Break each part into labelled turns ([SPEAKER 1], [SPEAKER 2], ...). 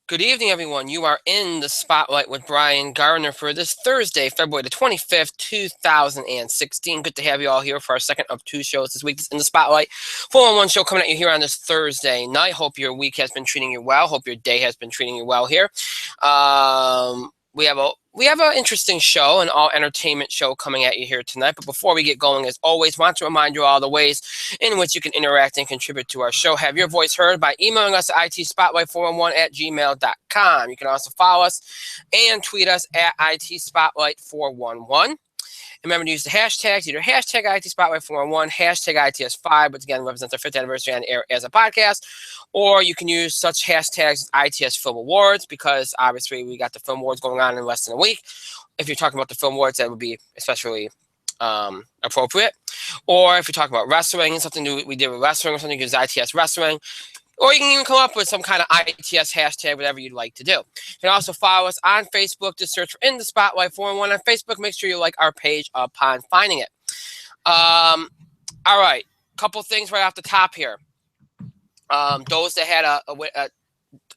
[SPEAKER 1] Good evening, everyone. You are in the spotlight with Brian Gardner for this Thursday, February the 25th, 2016. Good to have you all here for our second of two shows this week. This is in the spotlight. 411 show coming at you here on this Thursday night. Hope your week has been treating you well. Hope your day has been treating you well here. We have an interesting show, an all entertainment show coming at you here tonight. But before we get going, as always, want to remind you all the ways in which you can interact and contribute to our show. Have your voice heard by emailing us at itspotlight411@gmail.com. You can also follow us and tweet us at itspotlight411. Remember to use the hashtags, either hashtag ITSpotlight411, hashtag ITS5, which again represents our 5th anniversary on air as a podcast, or you can use such hashtags as ITS Film Awards, because obviously we got the Film Awards going on in less than a week. If you're talking about the Film Awards, that would be especially appropriate. Or if you're talking about wrestling, something we did with wrestling or something, use ITS Wrestling. Or you can even come up with some kind of ITS hashtag, whatever you'd like to do. You can also follow us on Facebook. Just search for In the Spotlight 411 on Facebook. Make sure you like our page upon finding it. All right. Couple things right off the top here. Those that had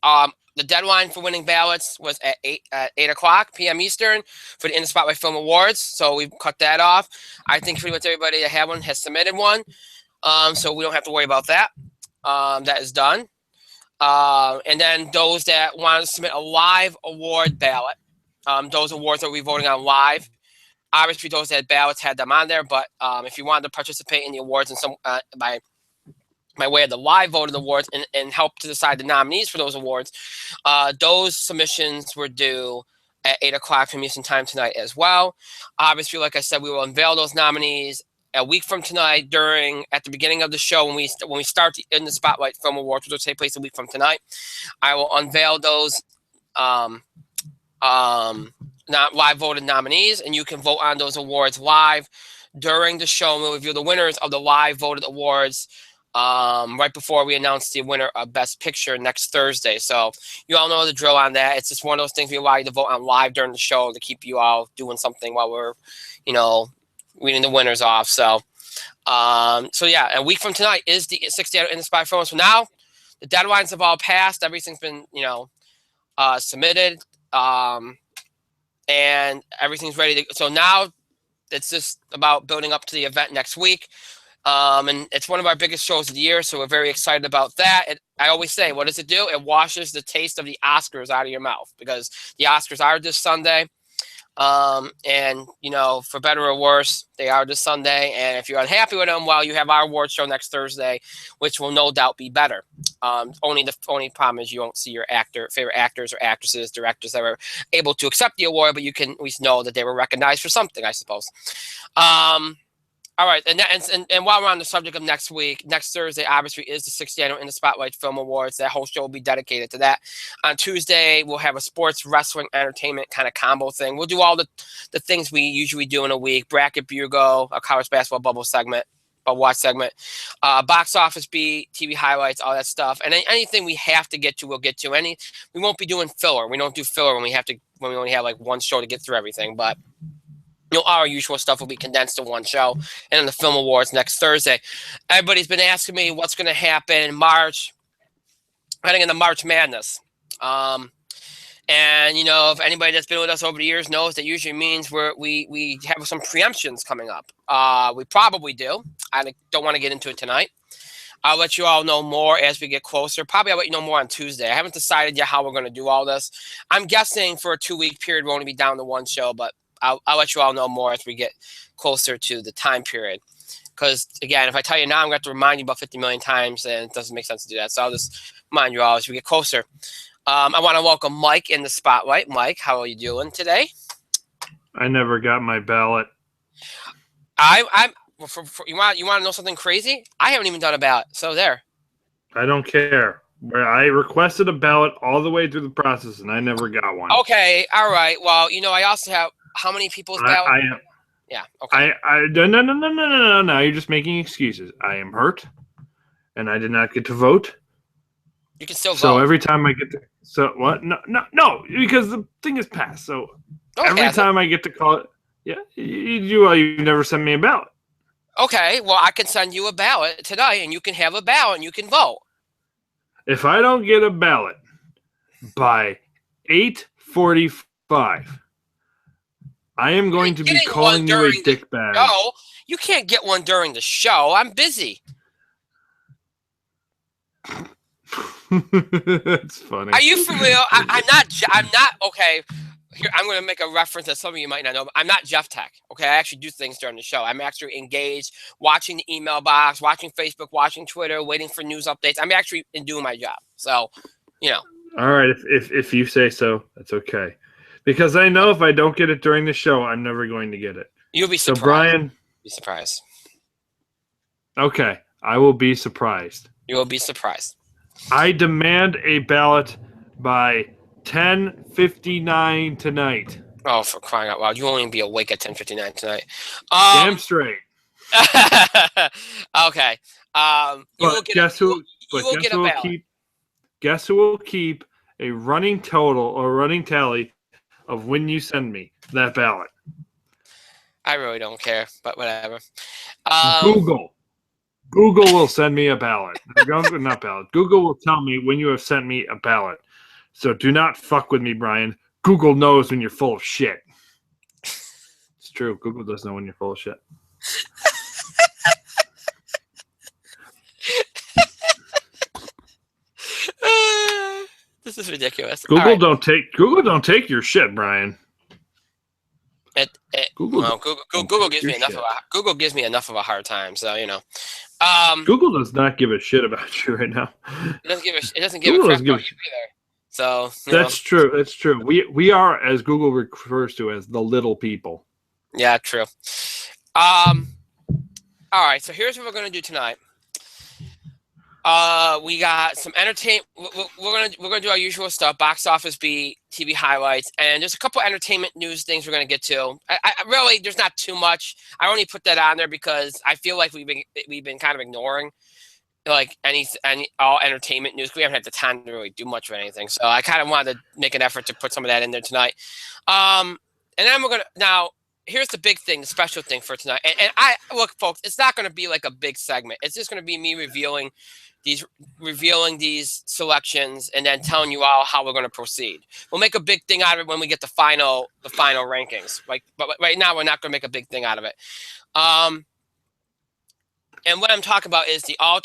[SPEAKER 1] the deadline for winning ballots was at 8 o'clock p.m. Eastern for the In the Spotlight Film Awards. So we've cut that off. I think pretty much everybody that had one has submitted one. So we don't have to worry about that. That is done. And then those that want to submit a live award ballot, those awards that we're voting on live. Obviously, those that had ballots had them on there, but if you wanted to participate in the awards in some by way of the live voting awards and help to decide the nominees for those awards, those submissions were due at 8 o'clock from Eastern Time tonight as well. Obviously, like I said, we will unveil those nominees a week from tonight at the beginning of the show when we start the In the Spotlight Film Awards, which will take place a week from tonight. I will unveil those not live voted nominees, and you can vote on those awards live during the show. And we'll reveal the winners of the live voted awards right before we announce the winner of Best Picture next Thursday. So you all know the drill on that. It's just one of those things we allow you to vote on live during the show to keep you all doing something while we're, reading the winners off. So yeah, a week from tonight is the 60th In the Spotlight Film. So now the deadlines have all passed. Everything's been, submitted, and everything's ready to. So now it's just about building up to the event next week. And it's one of our biggest shows of the year, so we're very excited about that. I always say, what does it do? It washes the taste of the Oscars out of your mouth, because the Oscars are this Sunday. And for better or worse, they are this Sunday. And if you're unhappy with them, well, you have our award show next Thursday, which will no doubt be better. The only problem is you won't see your favorite actors or actresses, directors that were able to accept the award, but you can at least know that they were recognized for something, I suppose. All right, and while we're on the subject of next Thursday, obviously, is the 60th annual In the Spotlight Film Awards. That whole show will be dedicated to that. On Tuesday, we'll have a sports, wrestling, entertainment kind of combo thing. We'll do all the things we usually do in a week: bracket bugle, a college basketball bubble segment, a watch segment, box office beat, TV highlights, all that stuff. And anything we have to get to, we'll get to. We won't be doing filler. We don't do filler when we only have like one show to get through everything, but. Our usual stuff will be condensed to one show, and then the Film Awards next Thursday. Everybody's been asking me what's going to happen in March, heading into March Madness. And if anybody that's been with us over the years knows that usually means we have some preemptions coming up. We probably do. I don't want to get into it tonight. I'll let you all know more as we get closer. Probably I'll let you know more on Tuesday. I haven't decided yet how we're going to do all this. I'm guessing for a 2-week period we'll only be down to one show, but I'll let you all know more as we get closer to the time period. Because, again, if I tell you now, I'm going to have to remind you about 50 million times, and it doesn't make sense to do that. So I'll just remind you all as we get closer. I want to welcome Mike in the spotlight. Mike, how are you doing today?
[SPEAKER 2] I never got my ballot.
[SPEAKER 1] You want to know something crazy? I haven't even done a ballot. So there.
[SPEAKER 2] I don't care. I requested a ballot all the way through the process, and I never got one.
[SPEAKER 1] Okay, all right. Well, I also have how many people's ballot? Yeah. Okay.
[SPEAKER 2] No. You're just making excuses. I am hurt, and I did not get to vote.
[SPEAKER 1] You can still vote.
[SPEAKER 2] So every time I get to, what? No, because the thing is passed. So every time I get to call it, yeah, you never send me a ballot.
[SPEAKER 1] Okay. Well, I can send you a ballot tonight, and you can have a ballot, and you can vote.
[SPEAKER 2] If I don't get a ballot by 8:45. I am going to be calling you a dickbag.
[SPEAKER 1] No, you can't get one during the show. I'm busy.
[SPEAKER 2] That's funny.
[SPEAKER 1] Are you for real? I'm not. Okay. Here, I'm going to make a reference that some of you might not know. But I'm not Jeff Tech. Okay, I actually do things during the show. I'm actually engaged, watching the email box, watching Facebook, watching Twitter, waiting for news updates. I'm actually doing my job. So, you know.
[SPEAKER 2] All right, if you say so, that's okay. Because I know if I don't get it during the show, I'm never going to get it.
[SPEAKER 1] You'll be surprised.
[SPEAKER 2] So, Brian.
[SPEAKER 1] Be surprised.
[SPEAKER 2] Okay, I will be surprised.
[SPEAKER 1] You will be surprised.
[SPEAKER 2] I demand a ballot by 10:59 tonight.
[SPEAKER 1] Oh, for crying out loud. You won't even be awake at 10:59 tonight.
[SPEAKER 2] Damn straight.
[SPEAKER 1] Okay. Guess who
[SPEAKER 2] will keep a running total or running tally of when you send me that ballot?
[SPEAKER 1] I really don't care, but whatever.
[SPEAKER 2] Google will send me a ballot. Not ballot. Google will tell me when you have sent me a ballot. So do not fuck with me, Brian. Google knows when you're full of shit. It's true. Google does know when you're full of shit.
[SPEAKER 1] This is ridiculous.
[SPEAKER 2] Google don't take your shit, Brian.
[SPEAKER 1] Google gives me enough of a hard time, so you know.
[SPEAKER 2] Google does not give a shit about you right now.
[SPEAKER 1] It doesn't give a crap about you either. So
[SPEAKER 2] that's true. That's true. We are, as Google refers to, as the little people.
[SPEAKER 1] Yeah, true. All right. So here's what we're gonna do tonight. We got some entertainment. We're gonna do our usual stuff: box office beat, TV highlights, and just a couple entertainment news things we're gonna get to. I really, there's not too much. I only put that on there because I feel like we've been kind of ignoring like any all entertainment news. We haven't had the time to really do much of anything, so I kind of wanted to make an effort to put some of that in there tonight. And then now. Here's the big thing, the special thing for tonight. And I look, folks, it's not going to be like a big segment. It's just going to be me revealing these selections and then telling you all how we're going to proceed. We'll make a big thing out of it when we get the final rankings. But right now we're not going to make a big thing out of it. And what I'm talking about is our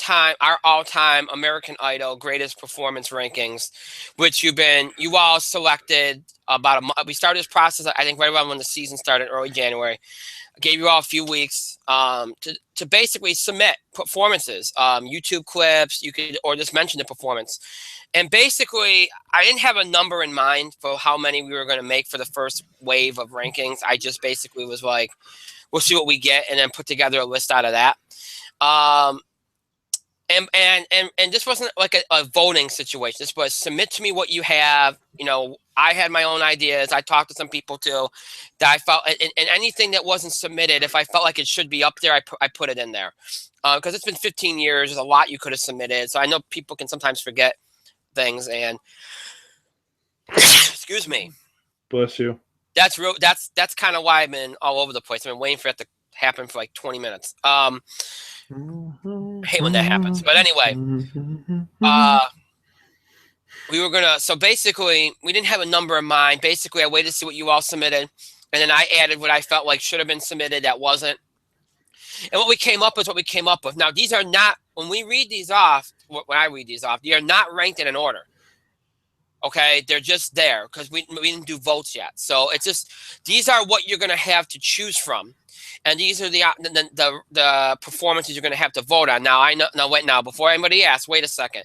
[SPEAKER 1] all-time American Idol greatest performance rankings, which you all selected about a month. We started this process, I think, right around when the season started, early January. I gave you all a few weeks to basically submit performances, YouTube clips. You could, or just mention the performance. And basically, I didn't have a number in mind for how many we were going to make for the first wave of rankings. I just basically was like, we'll see what we get, and then put together a list out of that. And this wasn't like a voting situation. This was submit to me what you have. You know, I had my own ideas. I talked to some people too that I felt, and anything that wasn't submitted, if I felt like it should be up there, I put it in there. Because it's been 15 years. There's a lot you could have submitted. So I know people can sometimes forget things, and excuse me.
[SPEAKER 2] Bless you.
[SPEAKER 1] That's real. That's kind of why I've been all over the place. I've been waiting for it to happen for like 20 minutes. I hate when that happens. But anyway, so basically we didn't have a number in mind. Basically, I waited to see what you all submitted, and then I added what I felt like should have been submitted that wasn't. And what we came up with is what we came up with. Now, these are not, when we read these off, when I read these off, they are not ranked in an order. Okay, they're just there because we didn't do votes yet. So it's just, these are what you're going to have to choose from. And these are the performances you're going to have to vote on. Now, now, before anybody asks, wait a second.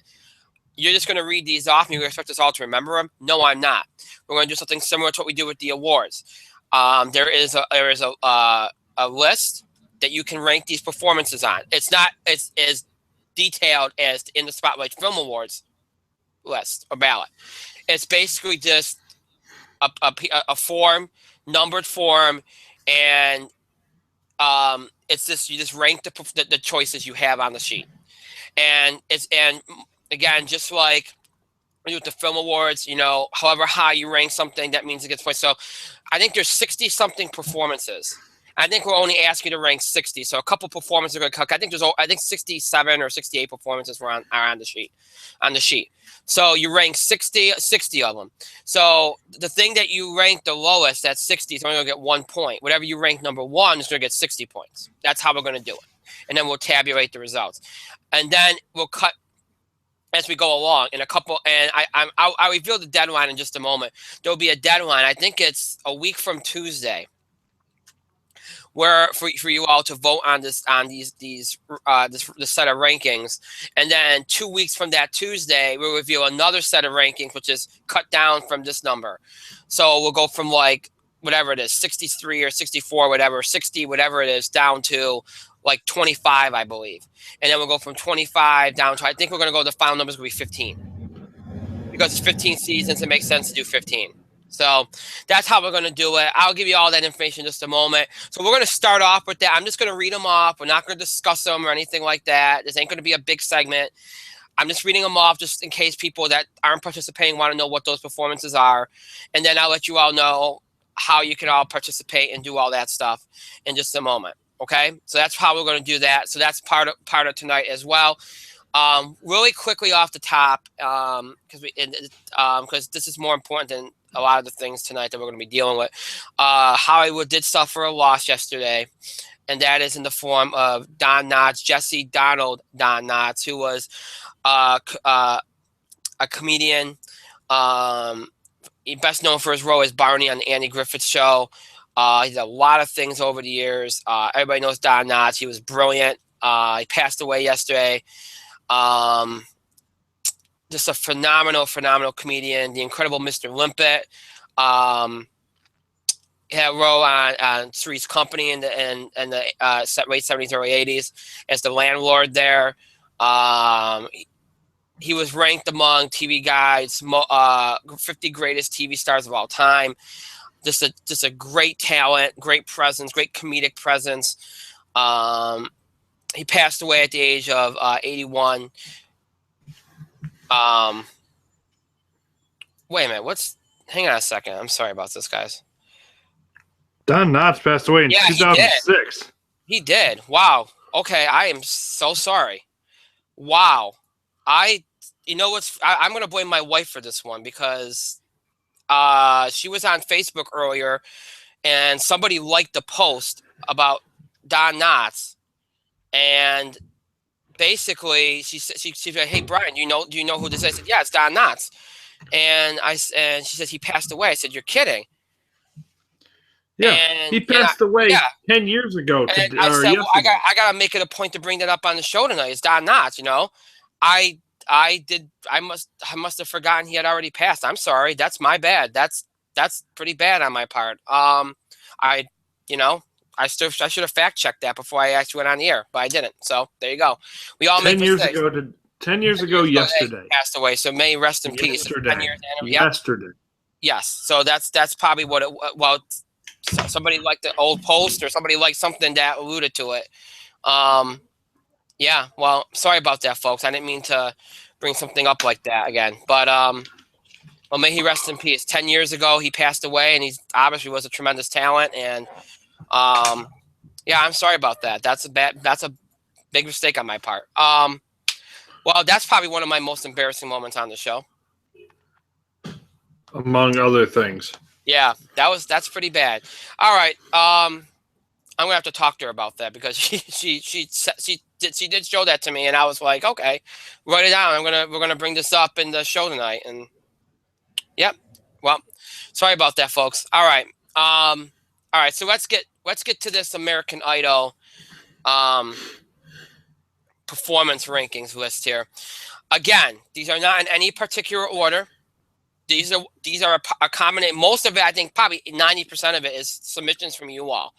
[SPEAKER 1] You're just going to read these off and you expect us all to remember them? No, I'm not. We're going to do something similar to what we do with the awards. There is a list that you can rank these performances on. It's not as detailed as in the Spotlight Film Awards list or ballot. It's basically just a form, numbered form, and it's just, you just rank the choices you have on the sheet. And again, just like with the film awards, you know, however high you rank something, that means it gets points. So I think there's 60 something performances, I think we're only asking you to rank 60. So a couple performances are going to cut. I think 67 or 68 performances are on the sheet. So you rank 60 of them. So the thing that you rank the lowest at 60 is only going to get 1 point. Whatever you rank number 1 is going to get 60 points. That's how we're going to do it. And then we'll tabulate the results. And then we'll cut as we go along in a couple. And I'll reveal the deadline in just a moment. There'll be a deadline. I think it's a week from Tuesday, where for you all to vote on this set of rankings. And then 2 weeks from that Tuesday, we'll reveal another set of rankings, which is cut down from this number. So we'll go from like whatever it is, 63 or 64, whatever, 60, whatever it is, down to like 25, I believe. And then we'll go from 25 down to, I think we're going to go, the final number is going to be 15. Because it's 15 seasons, it makes sense to do 15. So that's how we're going to do it. I'll give you all that information in just a moment. So we're going to start off with that. I'm just going to read them off. We're not going to discuss them or anything like that. This ain't going to be a big segment. I'm just reading them off just in case people that aren't participating want to know what those performances are. And then I'll let you all know how you can all participate and do all that stuff in just a moment. Okay? So that's how we're going to do that. So that's part of tonight as well. Really quickly off the top, because this is more important than a lot of the things tonight that we're going to be dealing with. Hollywood did suffer a loss yesterday, and that is in the form of Don Knotts, Jesse Donald Don Knotts, who was a comedian, best known for his role as Barney on the Andy Griffith Show. He did a lot of things over the years. Everybody knows Don Knotts. He was brilliant. He passed away yesterday. Just a phenomenal comedian. The incredible Mr. Limpet. He had a role on Three's Company in the late 70s, early 80s as the landlord there. He was ranked among TV Guide's 50 greatest TV stars of all time. Just a great talent, great presence, great comedic presence. He passed away at the age of 81. Wait a minute. Hang on a second. I'm sorry about this, guys.
[SPEAKER 2] Don Knotts passed away in 2006.
[SPEAKER 1] He did. Wow. Okay. I am so sorry. Wow. You know what's, I'm going to blame my wife for this one because she was on Facebook earlier and somebody liked the post about Don Knotts. And basically she said, "Hey, Brian, do you know who this is?" I said, "Yeah, it's Don Knotts." And she said, "He passed away." I said, "You're kidding."
[SPEAKER 2] Yeah, and he passed away 10 years ago.
[SPEAKER 1] And I said, well, I gotta make it a point to bring that up on the show tonight. It's Don Knotts, you know. I must have forgotten he had already passed. I'm sorry. That's my bad. That's pretty bad on my part. I should have fact checked that before I actually went on the air, but I didn't. So there you go. We all
[SPEAKER 2] 10 years ago. 10 years ago yesterday.
[SPEAKER 1] Passed away. So may he rest in peace.
[SPEAKER 2] 10 years yesterday.
[SPEAKER 1] Yes. So that's probably what it. Well, somebody liked the old post or somebody liked something that alluded to it. Yeah. Well, sorry about that, folks. I didn't mean to bring something up like that again. But well, may he rest in peace. 10 years ago, he passed away, and he obviously was a tremendous talent. And yeah, I'm sorry about that. That's a big mistake on my part. Well, that's probably one of my most embarrassing moments on the show,
[SPEAKER 2] among other things.
[SPEAKER 1] Yeah, that's pretty bad. All right, I'm gonna have to talk to her about that because she did show that to me, and I was like, okay, write it down. We're gonna bring this up in the show tonight, and yep. Well, sorry about that, folks. All right. All right, so let's get to this American Idol performance rankings list here. Again, these are not in any particular order. These are a combination. Most of it, I think, probably 90% of it is submissions from you all.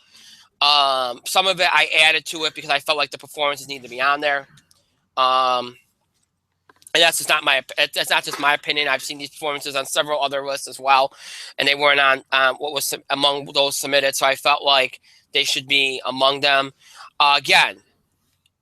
[SPEAKER 1] Some of it I added to it because I felt like the performances need to be on there. And that's not just my opinion. I've seen these performances on several other lists as well, and they weren't on what was among those submitted. So I felt like they should be among them. Again,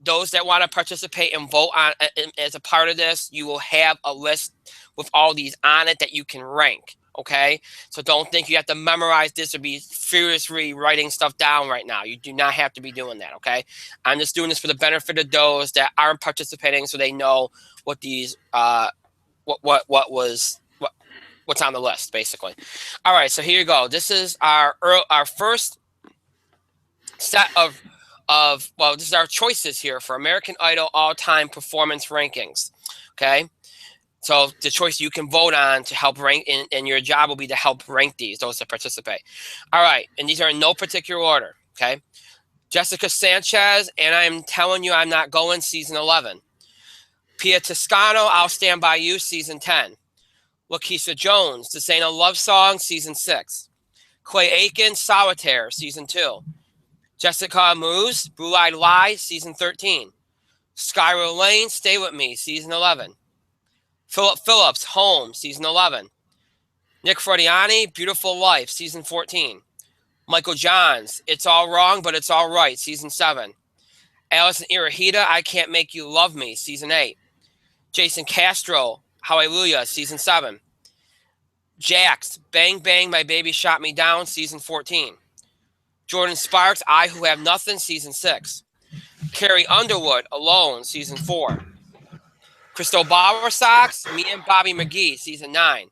[SPEAKER 1] those that want to participate and vote on as a part of this, you will have a list with all these on it that you can rank. Okay, so don't think you have to memorize this or be furiously writing stuff down right now. You do not have to be doing that. Okay, I'm just doing this for the benefit of those that aren't participating, so they know what these what's on the list, basically. All right, so here you go. This is our first set of this is our choices here for American Idol all-time performance rankings. Okay, so the choice you can vote on to help rank, and your job will be to help rank those that participate. All right, and these are in no particular order. Okay, Jessica Sanchez, and I'm telling you, I'm not going, season 11. Pia Toscano, I'll Stand By You, season 10. Lakeisha Jones, This Ain't a Love Song, season 6. Clay Aiken, Solitaire, season 2. Jessica Moose, Blue Eyed Lie, season 13. Skylar Lane, Stay With Me, season 11. Philip Phillips, Home, season 11. Nick Frediani, Beautiful Life, season 14. Michael Johns, It's All Wrong, But It's All Right, season 7. Alison Irahita, I Can't Make You Love Me, season 8. Jason Castro, Hallelujah, season 7. Jax, Bang Bang, My Baby Shot Me Down, season 14. Jordan Sparks, I Who Have Nothing, season 6. Carrie Underwood, Alone, season 4. Crystal Bowersox, Me and Bobby McGee, season 9.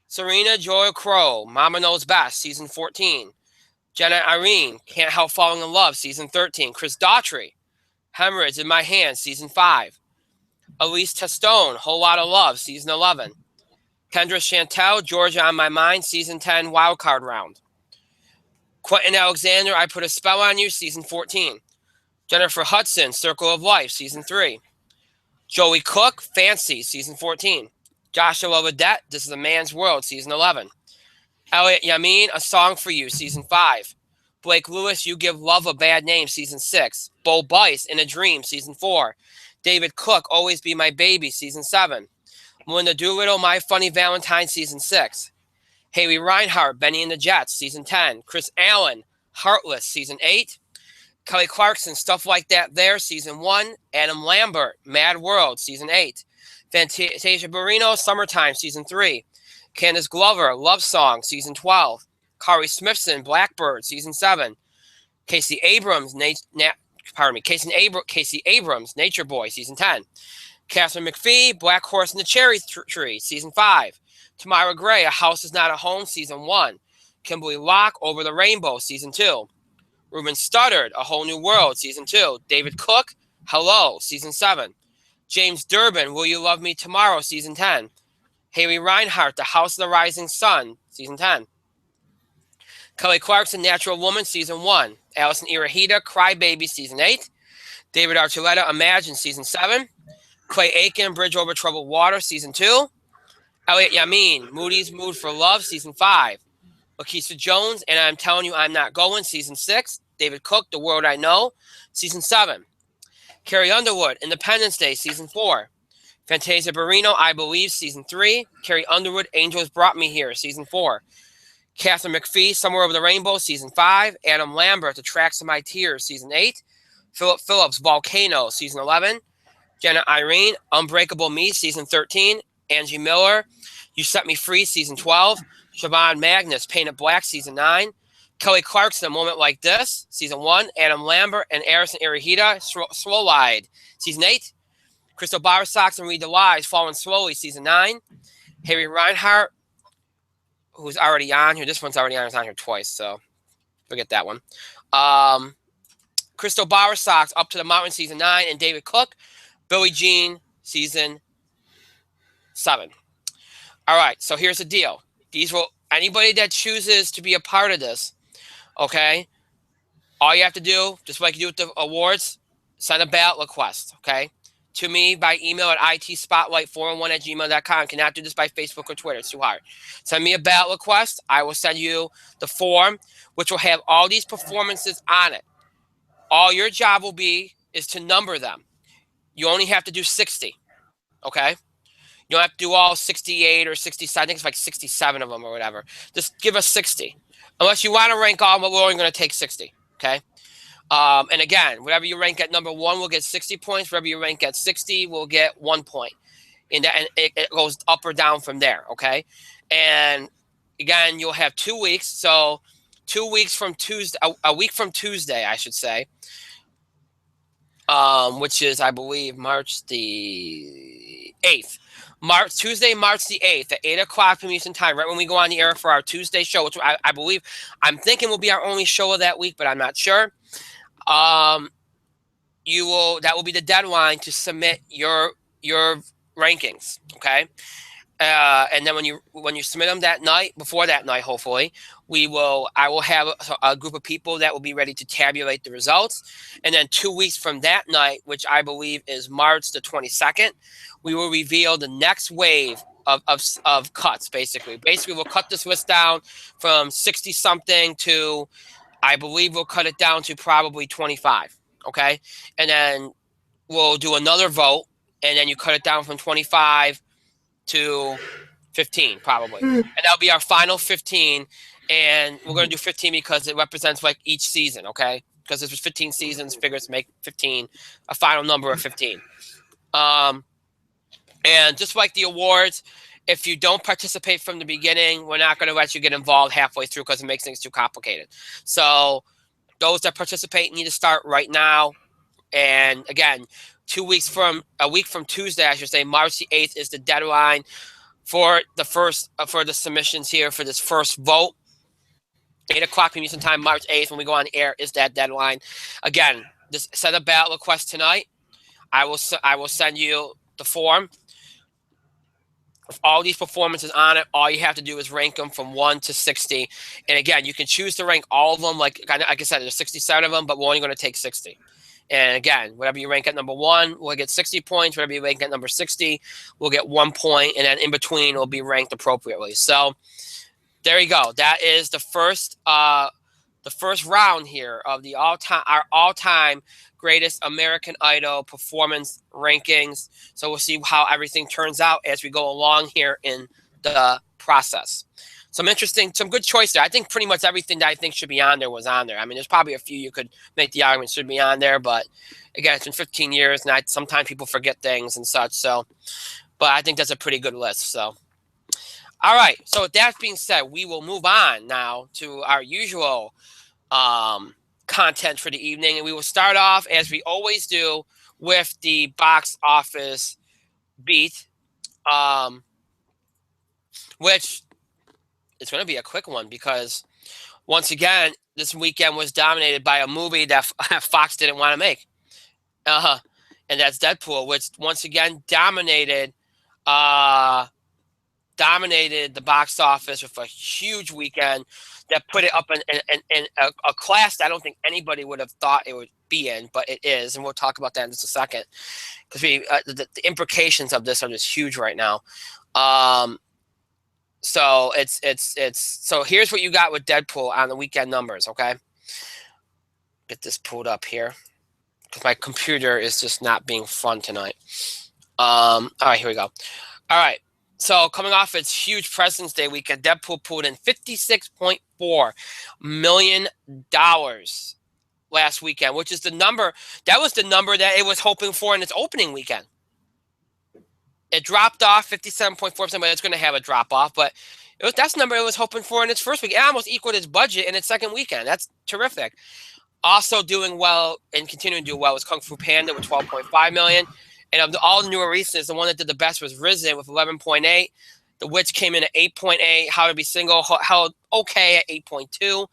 [SPEAKER 1] Serena Joy Crow, Mama Knows Best, season 14. Jenna Irene, Can't Help Falling in Love, season 13. Chris Daughtry, Hemorrhage in My Hands, season 5. Elise Testone, Whole Lot of Love, season 11. Kendra Chantel, Georgia on My Mind, season 10, wildcard round. Quentin Alexander, I Put a Spell on You, season 14. Jennifer Hudson, Circle of Life, season 3. Joey Cook, Fancy, season 14. Joshua Ledette, This Is a Man's World, season 11. Elliot Yamin, A Song for You, season 5. Blake Lewis, You Give Love a Bad Name, season 6. Bo Bice, In a Dream, season 4. David Cook, Always Be My Baby, season 7. Melinda Doolittle, My Funny Valentine, season 6. Haley Reinhart, Benny and the Jets, season 10. Chris Allen, Heartless, season 8. Kelly Clarkson, Stuff Like That There, season 1. Adam Lambert, Mad World, season 8. Fantasia Barrino, Summertime, season 3. Candace Glover, Love Song, season 12. Kari Smithson, Blackbird, season 7. Casey Abrams, Casey Abrams, Nature Boy, season 10. Catherine McPhee, Black Horse and the Cherry Tree, season 5. Tamara Gray, A House Is Not a Home, season 1. Kimberly Locke, Over the Rainbow, season 2. Ruben Studdard, A Whole New World, season 2. David Cook, Hello, season 7. James Durbin, Will You Love Me Tomorrow, season 10. Haley Reinhart, The House of the Rising Sun, season 10. Kelly Clarkson, Natural Woman, season 1. Alison Irahita, Cry Baby, season 8. David Archuleta, Imagine, season 7. Clay Aiken, Bridge Over Troubled Water, season 2. Elliot Yamin, Moody's Mood for Love, season 5. Lakeisha Jones, And I'm Telling You I'm Not Going, season 6. David Cook, The World I Know, season 7. Carrie Underwood, Independence Day, season 4. Fantasia Barrino, I Believe, season 3. Carrie Underwood, Angels Brought Me Here, season 4. Catherine McPhee, Somewhere Over the Rainbow, season 5. Adam Lambert, The Tracks of My Tears, season 8. Philip Phillips, Volcano, season 11. Jenna Irene, Unbreakable Me, season 13. Angie Miller, You Set Me Free, season 12. Siobhan Magnus, Painted Black, season 9. Kelly Clarkson, A Moment Like This, season 1. Adam Lambert and Alison Irahita, Slow Ride, season 8. Crystal Bowersox and Read the Lies, Falling Slowly, season 9. Haley Reinhart, who's already on here. This one's already on. It's on here twice, so forget that one. Crystal Bowersox, Up to the Mountain, season 9. And David Cook, Billie Jean, season 7. All right, so here's the deal. These will anybody that chooses to be a part of this, okay? All you have to do, just like you do with the awards, send a ballot request, okay? To me by email at itspotlight401@gmail.com. Cannot do this by Facebook or Twitter. It's too hard. Send me a ballot request. I will send you the form, which will have all these performances on it. All your job will be is to number them. You only have to do 60, okay? You don't have to do all 68 or 67. I think it's like 67 of them or whatever. Just give us 60. Unless you want to rank all, but we're only going to take 60, okay? And again, whatever you rank at number 1 will get 60 points. Whatever you rank at 60 will get 1 point. and it goes up or down from there. Okay, and again, you'll have 2 weeks. So 2 weeks from Tuesday, a week from Tuesday, I should say, which is, I believe, March the 8th. Tuesday, March the 8th at 8 o'clock from Eastern Time, right when we go on the air for our Tuesday show, which I believe, I'm thinking will be our only show of that week, but I'm not sure. That will be the deadline to submit your rankings, okay? And then when you submit them that night, before that night, hopefully, I will have a group of people that will be ready to tabulate the results. And then 2 weeks from that night, which I believe is March the 22nd, we will reveal the next wave of cuts. Basically, we'll cut this list down from 60 something to, I believe we'll cut it down to probably 25. Okay, and then we'll do another vote, and then you cut it down from 25 to 15 probably, and that'll be our final 15. And we're going to do 15 because it represents like each season, okay? Because there's 15 seasons, figures make 15 a final number of 15. And just like the awards, if you don't participate from the beginning, we're not going to let you get involved halfway through because it makes things too complicated. So those that participate need to start right now. And again, a week from Tuesday, I should say, March the 8th is the deadline for the submissions here for this first vote. 8 o'clock from Eastern Time, March 8th, when we go on air, is that deadline. Again, just send a ballot request tonight. I will send you the form. With all these performances on it, all you have to do is rank them from 1 to 60. And again, you can choose to rank all of them. Like I said, there's 67 of them, but we're only going to take 60. And again, whatever you rank at number 1, we'll get 60 points. Whatever you rank at number 60, we'll get 1 point. And then in between, will be ranked appropriately. So there you go. That is the first round here of our all-time greatest American Idol performance rankings. So we'll see how everything turns out as we go along here in the process. Some good choice there. I think pretty much everything that I think should be on there was on there. I mean, there's probably a few you could make the argument should be on there, but again, it's been 15 years, and sometimes people forget things and such. So, but I think that's a pretty good list. So, all right. So with that being said, we will move on now to our usual content for the evening, and we will start off as we always do with the box office beat, which is going to be a quick one because once again, this weekend was dominated by a movie that Fox didn't want to make, and that's Deadpool, which once again dominated the box office with a huge weekend that put it up in a class that I don't think anybody would have thought it would be in, but it is, and we'll talk about that in just a second because the implications of this are just huge right now. So so here's what you got with Deadpool on the weekend numbers. Okay, get this pulled up here because my computer is just not being fun tonight. All right, here we go. All right. So coming off its huge President's Day weekend, Deadpool pulled in $56.4 million last weekend, which is the number that it was hoping for in its opening weekend. It dropped off 57.4%, but it's going to have a drop off. But that's the number it was hoping for in its first week. It almost equaled its budget in its second weekend. That's terrific. Also doing well and continuing to do well was Kung Fu Panda with $12.5 million. And of all the newer releases, the one that did the best was Risen with 11.8. The Witch came in at 8.8. How to Be Single held okay at 8.2.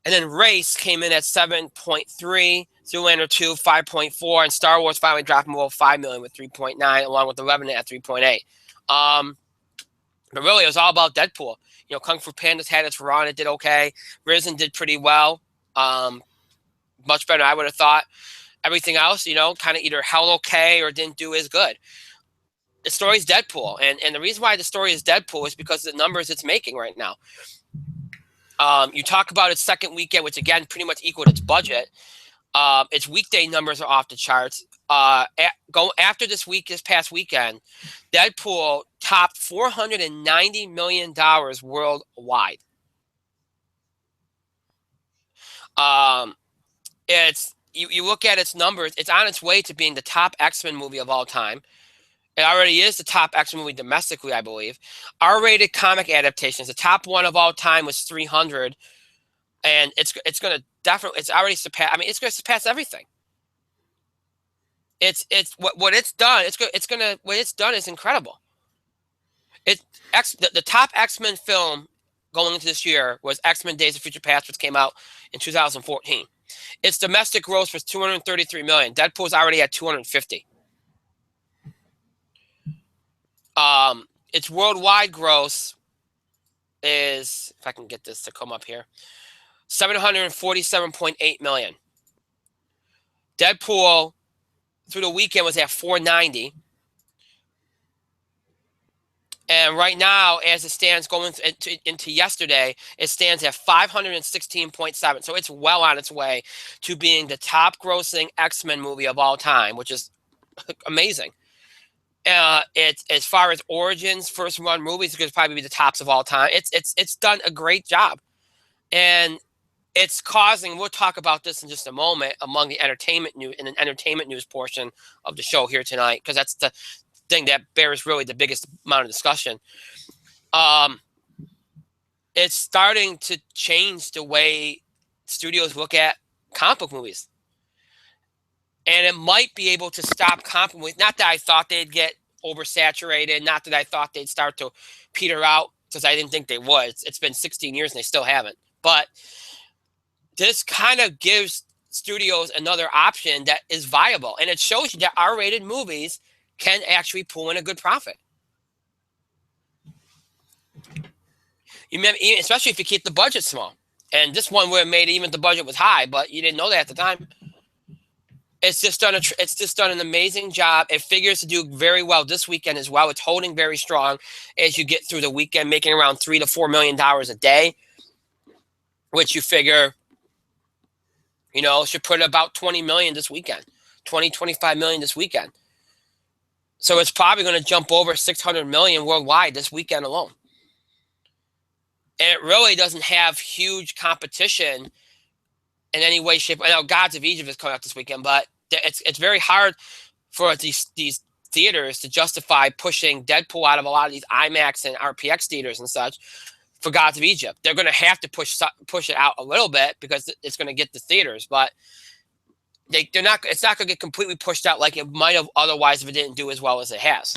[SPEAKER 1] And then Race came in at 7.3. Zoolander 2, 5.4. And Star Wars finally dropped below $5 million with 3.9, along with The Revenant at 3.8. But really, it was all about Deadpool. You know, Kung Fu Panda's had its run. It did okay. Risen did pretty well. Much better than I would have thought. Everything else, kind of either held okay or didn't do as good. The story is Deadpool. And the reason why the story is Deadpool is because of the numbers it's making right now. You talk about its second weekend, which, again, pretty much equaled its budget. Its weekday numbers are off the charts. After this past weekend, Deadpool topped $490 million worldwide. You look at its numbers, it's on its way to being the top X-Men movie of all time. It already is the top X-Men movie domestically, I believe. R-rated comic adaptations. The top one of all time was 300, and it's going to definitely, it's already surpassed. I mean, it's going to surpass everything. It's what it's done. What it's done is incredible. The top X-Men film going into this year was X-Men Days of Future Past, which came out in 2014. Its domestic gross was 233 million. Deadpool's already at 250. Its worldwide gross is, if I can get this to come up here, 747.8 million. Deadpool through the weekend was at 490. And right now, as it stands going into yesterday, it stands at 516.7. So it's well on its way to being the top grossing X-Men movie of all time, which is amazing. It's, as far as Origins first run movies, it's going to probably be the tops of all time. It's done a great job. And it's causing, we'll talk about this in just a moment, among the entertainment news, in an entertainment news portion of the show here tonight, because that's the thing that bears really the biggest amount of discussion. It's starting to change the way studios look at comic book movies. And it might be able to stop comic book movies. Not that I thought they'd get oversaturated, not that I thought they'd start to peter out, because I didn't think they would. It's been 16 years and they still haven't. But this kind of gives studios another option that is viable. And it shows you that R-rated movies can actually pull in a good profit. You remember, especially if you keep the budget small. And this one would have made even the budget was high, but you didn't know that at the time. It's just done an amazing job. It figures to do very well this weekend as well. It's holding very strong as you get through the weekend, making around $3 to $4 million a day, which you figure, should put about 20 million this weekend, 25 million this weekend. So it's probably going to jump over 600 million worldwide this weekend alone. And it really doesn't have huge competition in any way, shape. I know Gods of Egypt is coming out this weekend, but it's very hard for these theaters to justify pushing Deadpool out of a lot of these IMAX and RPX theaters and such for Gods of Egypt. They're going to have to push it out a little bit because it's going to get the theaters, but they're not. It's not going to get completely pushed out like it might have otherwise if it didn't do as well as it has.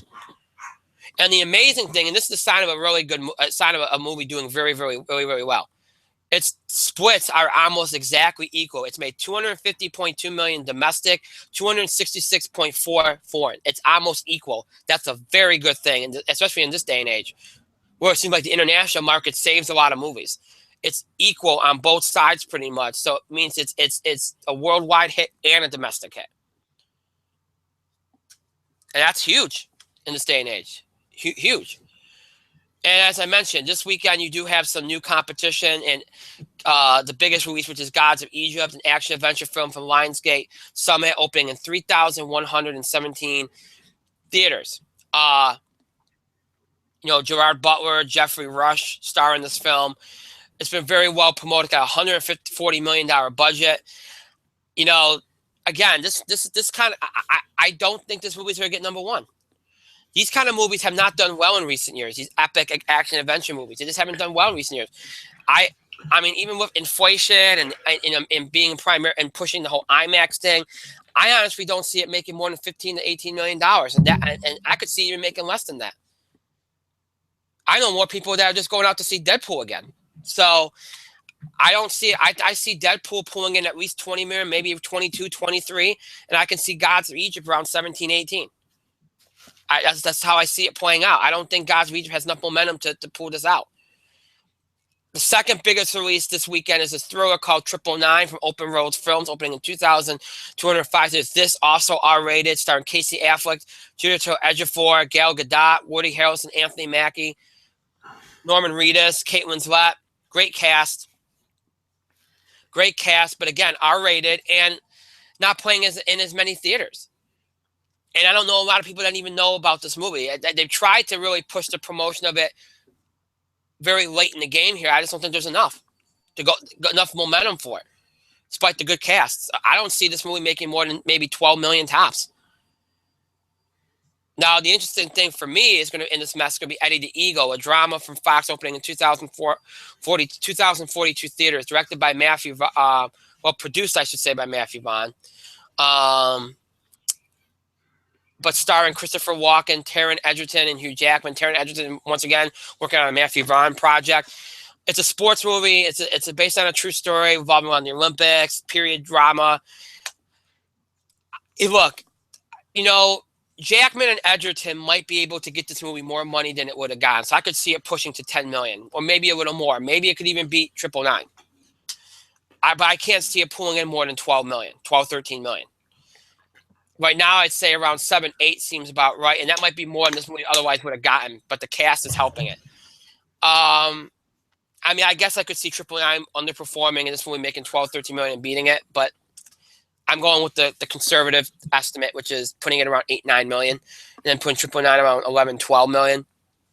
[SPEAKER 1] And the amazing thing, and this is a sign of a really good sign of a movie doing very, very, very, very well. Its splits are almost exactly equal. It's made 250.2 million domestic, 266.4 foreign. It's almost equal. That's a very good thing, and especially in this day and age, where it seems like the international market saves a lot of movies. It's equal on both sides pretty much. So it means it's a worldwide hit and a domestic hit. And that's huge in this day and age. Huge. And as I mentioned, this weekend you do have some new competition, and the biggest release, which is Gods of Egypt, an action-adventure film from Lionsgate Summit, opening in 3,117 theaters. Gerard Butler, Jeffrey Rush star in this film. It's been very well promoted. Got a $140 million budget. Again, this kind of I don't think this movie's going to get number one. These kind of movies have not done well in recent years. These epic action adventure movies, they just haven't done well in recent years. I mean, even with inflation and being primary and pushing the whole IMAX thing, I honestly don't see it making more than $15 to $18 million, and I could see even making less than that. I know more people that are just going out to see Deadpool again. So I don't see it. I see Deadpool pulling in at least 20 million, maybe 22, 23, and I can see Gods of Egypt around 17, 18. That's how I see it playing out. I don't think Gods of Egypt has enough momentum to pull this out. The second biggest release this weekend is a thriller called 999 from Open Roads Films, opening in 2,205. This also R-rated, starring Casey Affleck, Giancarlo Ejiofor, Gal Gadot, Woody Harrelson, Anthony Mackie, Norman Reedus, Kate Winslet. Great cast, but again, R-rated and not playing in as many theaters. And I don't know a lot of people that even know about this movie. They've tried to really push the promotion of it very late in the game here. I just don't think there's enough enough momentum for it, despite the good casts. I don't see this movie making more than maybe 12 million tops. Now, the interesting thing for me is going to in this mess is going to be Eddie the Eagle, a drama from Fox opening in 2042 theaters, directed by Matthew, produced, I should say, by Matthew Vaughn. But starring Christopher Walken, Taron Egerton, and Hugh Jackman. Taron Egerton, once again, working on a Matthew Vaughn project. It's a sports movie. It's based on a true story revolving around the Olympics, period drama. Look, Jackman and Edgerton might be able to get this movie more money than it would have gotten. So I could see it pushing to 10 million or maybe a little more. Maybe it could even beat 999. But I can't see it pulling in more than 12 million, 12, 13 million. Right now, I'd say around 7, 8 seems about right. And that might be more than this movie otherwise would have gotten. But the cast is helping it. I guess I could see 999 underperforming and this movie making 12, 13 million and beating it. But I'm going with the conservative estimate, which is putting it around 8, 9 million, and then putting 999 around 11, 12 million.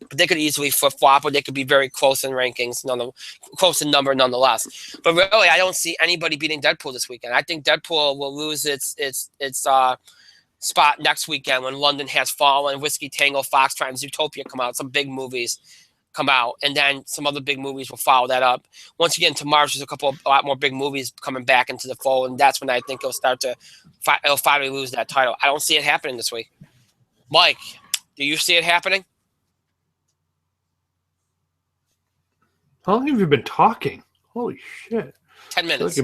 [SPEAKER 1] But they could easily flip-flop, or they could be very close in rankings, close in number nonetheless. But really, I don't see anybody beating Deadpool this weekend. I think Deadpool will lose its spot next weekend when London Has Fallen, Whiskey Tango, Foxtrot, and Zootopia come out. Some big movies come out, and then some other big movies will follow that up. Once again, tomorrow there's a lot more big movies coming back into the fold, and that's when I think it'll finally lose that title. I don't see it happening this week. Mike, do you see it happening?
[SPEAKER 2] How long have you been talking? Holy shit.
[SPEAKER 1] 10 minutes.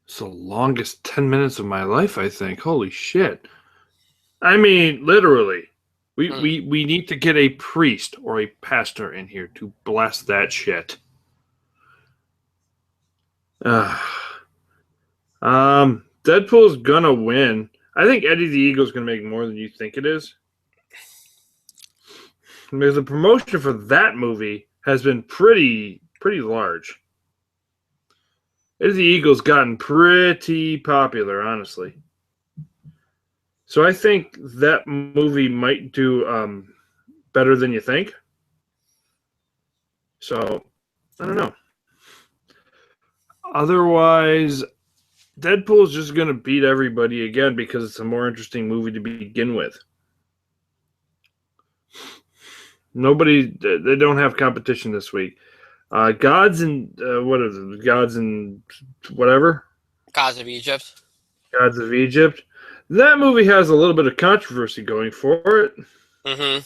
[SPEAKER 2] It's the longest 10 minutes of my life, I think. Holy shit. I mean, literally. We need to get a priest or a pastor in here to bless that shit. Deadpool's gonna win. I think Eddie the Eagle's gonna make more than you think it is. Because the promotion for that movie has been pretty large. Eddie the Eagle's gotten pretty popular, honestly. So I think that movie might do better than you think. So, I don't know. Otherwise, Deadpool's just going to beat everybody again because it's a more interesting movie to begin with. They don't have competition this week. Gods and whatever?
[SPEAKER 1] Gods of Egypt.
[SPEAKER 2] Gods of Egypt. That movie has a little bit of controversy going for it.
[SPEAKER 1] Mm-hmm.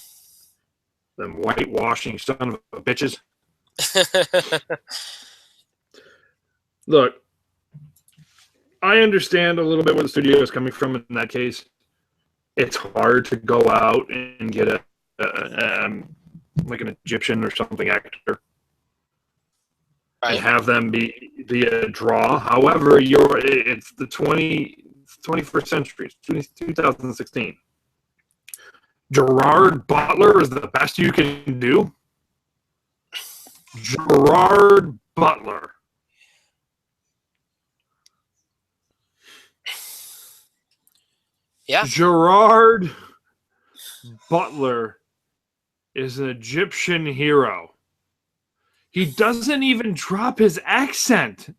[SPEAKER 2] Them whitewashing son of a bitches. Look, I understand a little bit where the studio is coming from in that case. It's hard to go out and get like an Egyptian or something actor. Right. And have them be a draw. However, it's the 21st century. It's 2016. Gerard Butler is the best you can do. Gerard Butler.
[SPEAKER 1] Yeah.
[SPEAKER 2] Gerard Butler is an Egyptian hero. He doesn't even drop his accent.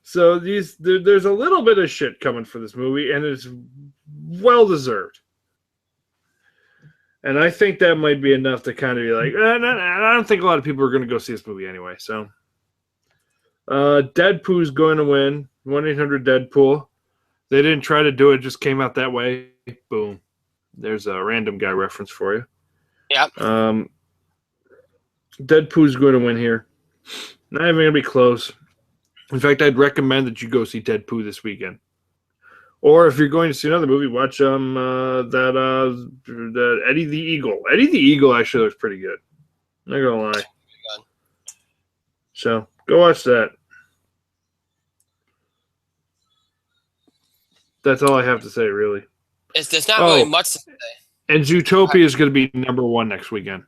[SPEAKER 2] So there's a little bit of shit coming for this movie, and it's well deserved. And I think that might be enough to kind of be like, I don't think a lot of people are going to go see this movie anyway. So, Deadpool's going to win. 1-800-DEADPOOL. They didn't try to do it; just came out that way. Boom. There's a random guy reference for you.
[SPEAKER 1] Yep.
[SPEAKER 2] Deadpool's going to win here. Not even going to be close. In fact, I'd recommend that you go see Deadpool this weekend. Or if you're going to see another movie, watch that Eddie the Eagle. Eddie the Eagle actually looks pretty good. Not gonna lie. So go watch that. That's all I have to say, really.
[SPEAKER 1] There's not really much to say.
[SPEAKER 2] And Zootopia is going to be number 1 next weekend.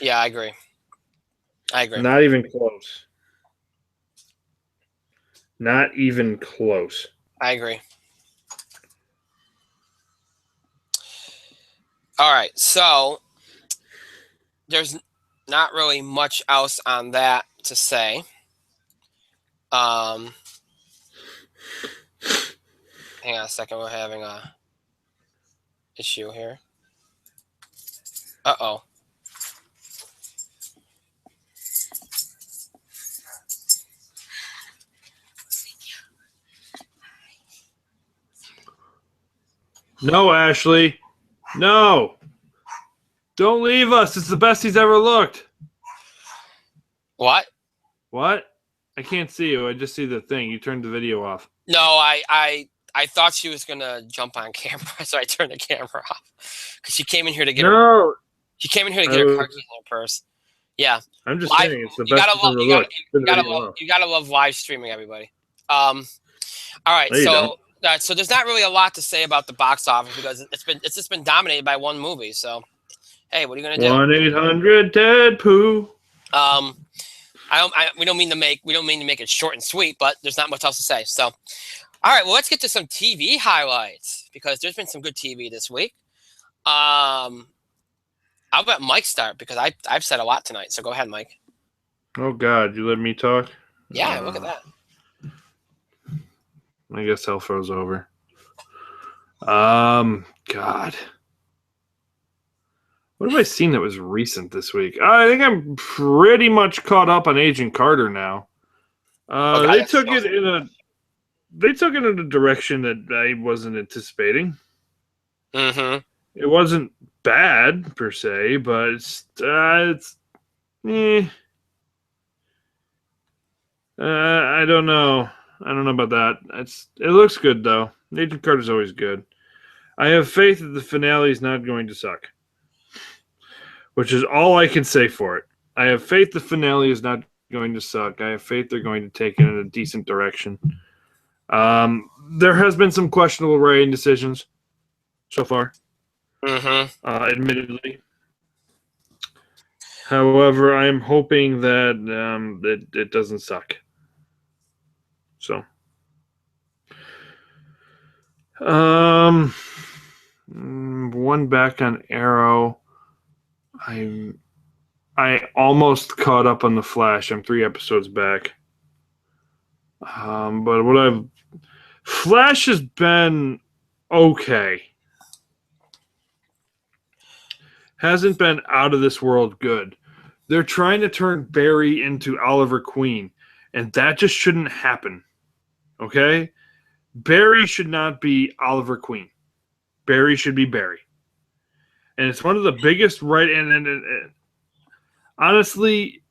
[SPEAKER 1] Yeah, I agree.
[SPEAKER 2] Not even close. Not even close.
[SPEAKER 1] I agree. All right, so there's not really much else on that to say. Hang on a second. We're having a issue here. Uh-oh.
[SPEAKER 2] No, Ashley. No. Don't leave us. It's the best he's ever looked.
[SPEAKER 1] What?
[SPEAKER 2] What? I can't see you. I just see the thing. You turned the video off.
[SPEAKER 1] No, I thought she was gonna jump on camera, so I turned the camera off. Because she came in here to get her. She came in here to get her car keys in her purse. Yeah.
[SPEAKER 2] I'm just
[SPEAKER 1] Live,
[SPEAKER 2] saying it's the
[SPEAKER 1] you
[SPEAKER 2] best
[SPEAKER 1] gotta
[SPEAKER 2] he's
[SPEAKER 1] love.
[SPEAKER 2] ever
[SPEAKER 1] You gotta,
[SPEAKER 2] looked.
[SPEAKER 1] you gotta love live streaming, everybody. All right.
[SPEAKER 2] No, you don't.
[SPEAKER 1] So there's not really a lot to say about the box office because it's just been dominated by one movie. So, hey, what are you gonna do?
[SPEAKER 2] 1-800-DEAD-POO.
[SPEAKER 1] We don't mean to make it short and sweet, but there's not much else to say. So, all right, well, let's get to some TV highlights because there's been some good TV this week. I'll let Mike start because I've said a lot tonight. So go ahead, Mike.
[SPEAKER 2] Oh God, you let me talk?
[SPEAKER 1] Yeah, look at that.
[SPEAKER 2] I guess hell froze over. God. What have I seen that was recent this week? I think I'm pretty much caught up on Agent Carter now. They took it in a direction that I wasn't anticipating.
[SPEAKER 1] Mm-hmm.
[SPEAKER 2] It wasn't bad per se, but it's I don't know. I don't know about that. It looks good though. Agent Carter's always good. I have faith that the finale is not going to suck. Which is all I can say for it. I have faith the finale is not going to suck. I have faith they're going to take it in a decent direction. There has been some questionable writing decisions so far.
[SPEAKER 1] Mm-hmm.
[SPEAKER 2] Admittedly. However, I'm hoping that it doesn't suck. So. One back on Arrow. I almost caught up on The Flash. I'm 3 episodes back. But Flash has been okay. Hasn't been out of this world good. They're trying to turn Barry into Oliver Queen, and that just shouldn't happen. Okay? Barry should not be Oliver Queen. Barry should be Barry. And it's one of the biggest honestly,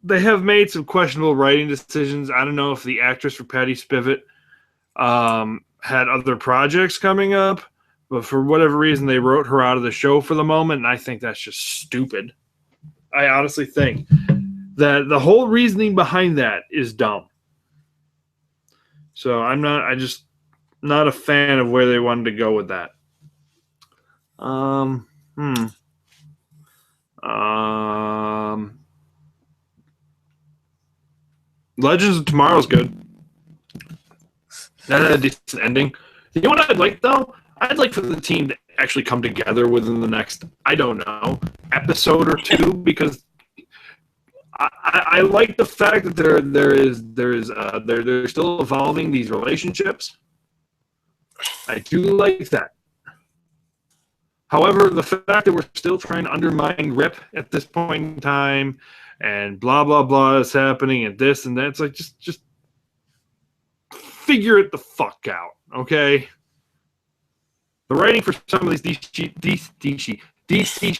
[SPEAKER 2] they have made some questionable writing decisions. I don't know if the actress for Patty Spivot had other projects coming up, but for whatever reason, they wrote her out of the show for the moment, and I think that's just stupid. I honestly think that the whole reasoning behind that is dumb. So I'm just not a fan of where they wanted to go with that. Legends of Tomorrow's good. That had a decent ending. You know what I'd like though? I'd like for the team to actually come together within the next, I don't know, episode or two, because I like the fact that they're still evolving these relationships. I do like that. However, the fact that we're still trying to undermine Rip at this point in time, and blah blah blah is happening, and this and that, it's like just figure it the fuck out, okay? The writing for some of these DC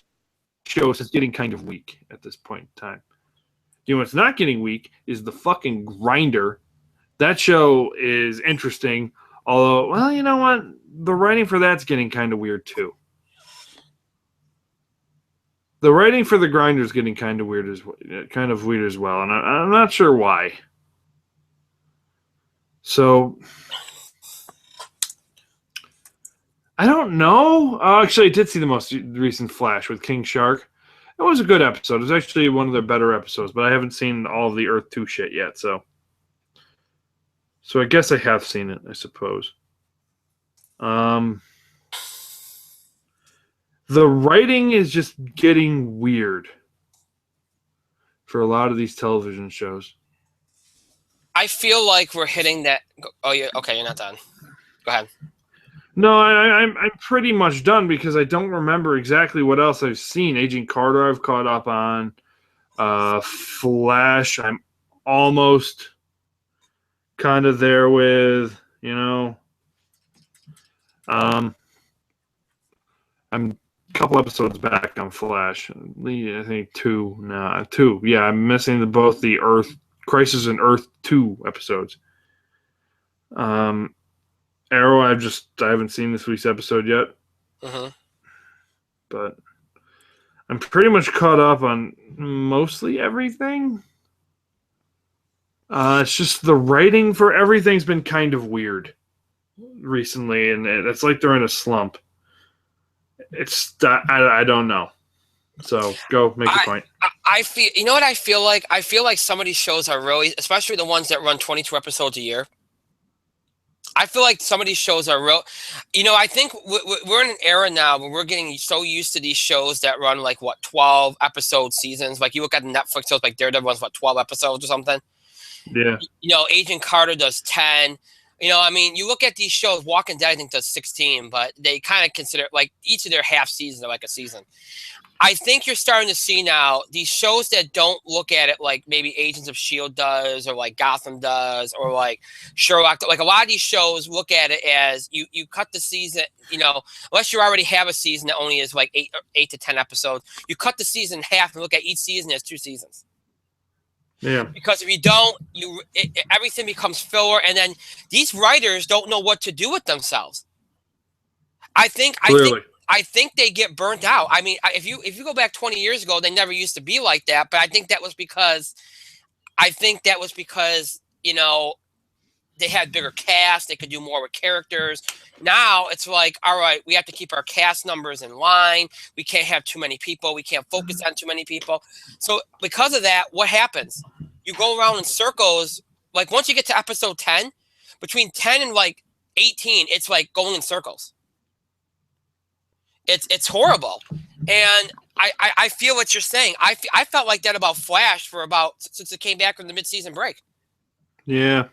[SPEAKER 2] shows is getting kind of weak at this point in time. You know what's not getting weak is the fucking Grinder. That show is interesting, although, well, you know what? The writing for that's getting kind of weird too. The writing for the Grinder is getting kind of weird as well, and I'm not sure why. So I don't know. Actually, I did see the most recent Flash with King Shark. It was a good episode. It was actually one of their better episodes, but I haven't seen all of the Earth 2 shit yet, so I guess I have seen it, I suppose. The writing is just getting weird for a lot of these television shows.
[SPEAKER 1] I feel like we're hitting that. Oh, yeah. Okay, you're not done. Go ahead.
[SPEAKER 2] No, I'm pretty much done because I don't remember exactly what else I've seen. Agent Carter, I've caught up on. Flash, I'm almost kind of there with. I'm a couple episodes back on Flash. I think two. No, two. Yeah, I'm missing both the Earth Crisis and Earth 2 episodes. Arrow, I haven't seen this week's episode yet. But I'm pretty much caught up on mostly everything. It's just the writing for everything's been kind of weird recently, and it's like they're in a slump. I don't know. So go make your point.
[SPEAKER 1] I feel, you know what I feel like? I feel like some of these shows are really, especially the ones that run 22 episodes a year. I feel like some of these shows are real. I think we're in an era now where we're getting so used to these shows that run like 12 episode seasons. Like you look at the Netflix shows, like Daredevil runs 12 episodes or something.
[SPEAKER 2] Yeah.
[SPEAKER 1] Agent Carter does 10. You look at these shows. Walking Dead, I think, does 16, but they kind of consider like each of their half seasons are like a season. I think you're starting to see now these shows that don't look at it like maybe Agents of S.H.I.E.L.D. does, or like Gotham does, or like Sherlock. Like a lot of these shows look at it as you cut the season, unless you already have a season that only is like 8 to 10 episodes, you cut the season in half and look at each season as 2 seasons.
[SPEAKER 2] Yeah.
[SPEAKER 1] Because if you don't, everything becomes filler, and then these writers don't know what to do with themselves. I think they get burnt out. I mean, if you go back 20 years ago, they never used to be like that. But I think that was because, they had bigger cast. They could do more with characters. Now it's like, all right, we have to keep our cast numbers in line. We can't have too many people. We can't focus on too many people. So because of that, what happens? You go around in circles. Like once you get to episode 10, between 10 and like 18, it's like going in circles. It's horrible. And I feel what you're saying. I felt like that about Flash since it came back from the mid-season break.
[SPEAKER 2] Yeah.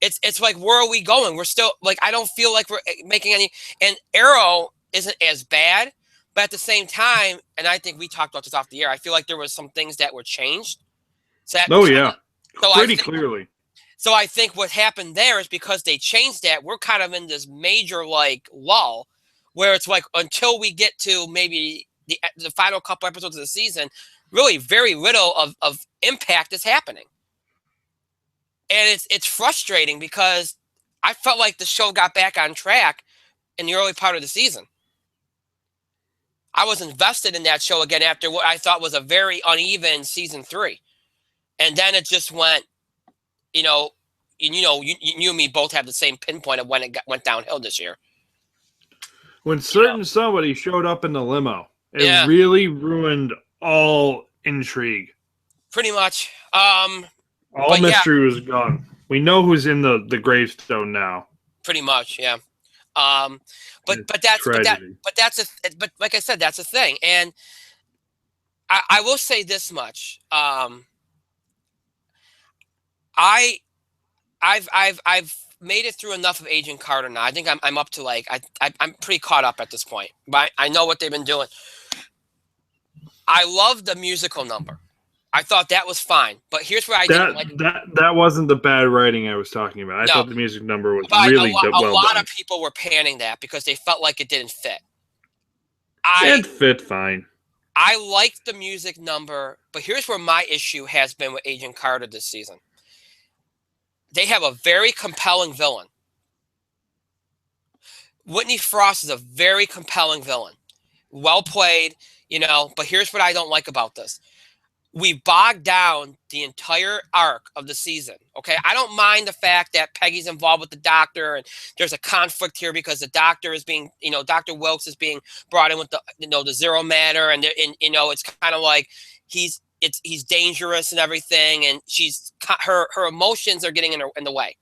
[SPEAKER 1] It's like, where are we going? We're still like, I don't feel like we're making any, and Arrow isn't as bad, but at the same time, and I think we talked about this off the air, I feel like there was some things that were changed. Pretty
[SPEAKER 2] clearly.
[SPEAKER 1] So I think what happened there is because they changed that, we're kind of in this major like lull where it's like, until we get to maybe the final couple episodes of the season, really very little of impact is happening. And it's frustrating because I felt like the show got back on track in the early part of the season. I was invested in that show again after what I thought was a very uneven season 3. And then it just went, you and me both have the same pinpoint of when it went downhill this year.
[SPEAKER 2] When somebody showed up in the limo, it really ruined all intrigue.
[SPEAKER 1] Pretty much.
[SPEAKER 2] All mystery was gone. We know who's in the gravestone now.
[SPEAKER 1] Pretty much, yeah. But like I said, that's a thing. And I will say this much. I've made it through enough of Agent Carter now. I think I'm up to like I'm pretty caught up at this point. But I know what they've been doing. I love the musical number. I thought that was fine, but here's where I didn't like
[SPEAKER 2] that wasn't the bad writing I was talking about. I thought the music number was really well done.
[SPEAKER 1] A lot of people were panning that because they felt like it didn't fit.
[SPEAKER 2] It fit fine.
[SPEAKER 1] I liked the music number, but here's where my issue has been with Agent Carter this season. They have a very compelling villain. Whitney Frost is a very compelling villain. Well played, but here's what I don't like about this. We bogged down the entire arc of the season. Okay. I don't mind the fact that Peggy's involved with the doctor and there's a conflict here because the doctor is being, Dr. Wilkes is being brought in with the zero matter. And it's kind of like he's dangerous and everything. And her emotions are getting in the way.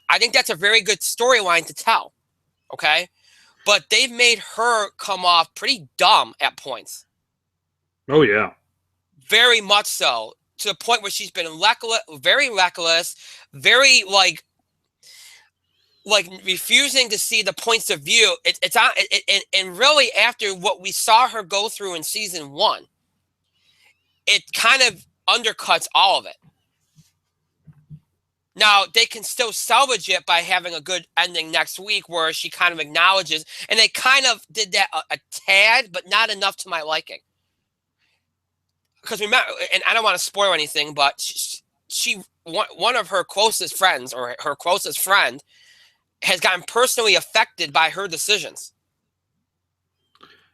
[SPEAKER 1] I think that's a very good storyline to tell. Okay. But they've made her come off pretty dumb at points.
[SPEAKER 2] Oh, yeah.
[SPEAKER 1] Very much so, to the point where she's been very reckless, very like, like refusing to see the points of view. It's on, and really after what we saw her go through in season 1, it kind of undercuts all of it. Now, they can still salvage it by having a good ending next week where she kind of acknowledges, and they kind of did that a tad, but not enough to my liking. Because remember, and I don't want to spoil anything, but one of her closest friends, or her closest friend, has gotten personally affected by her decisions.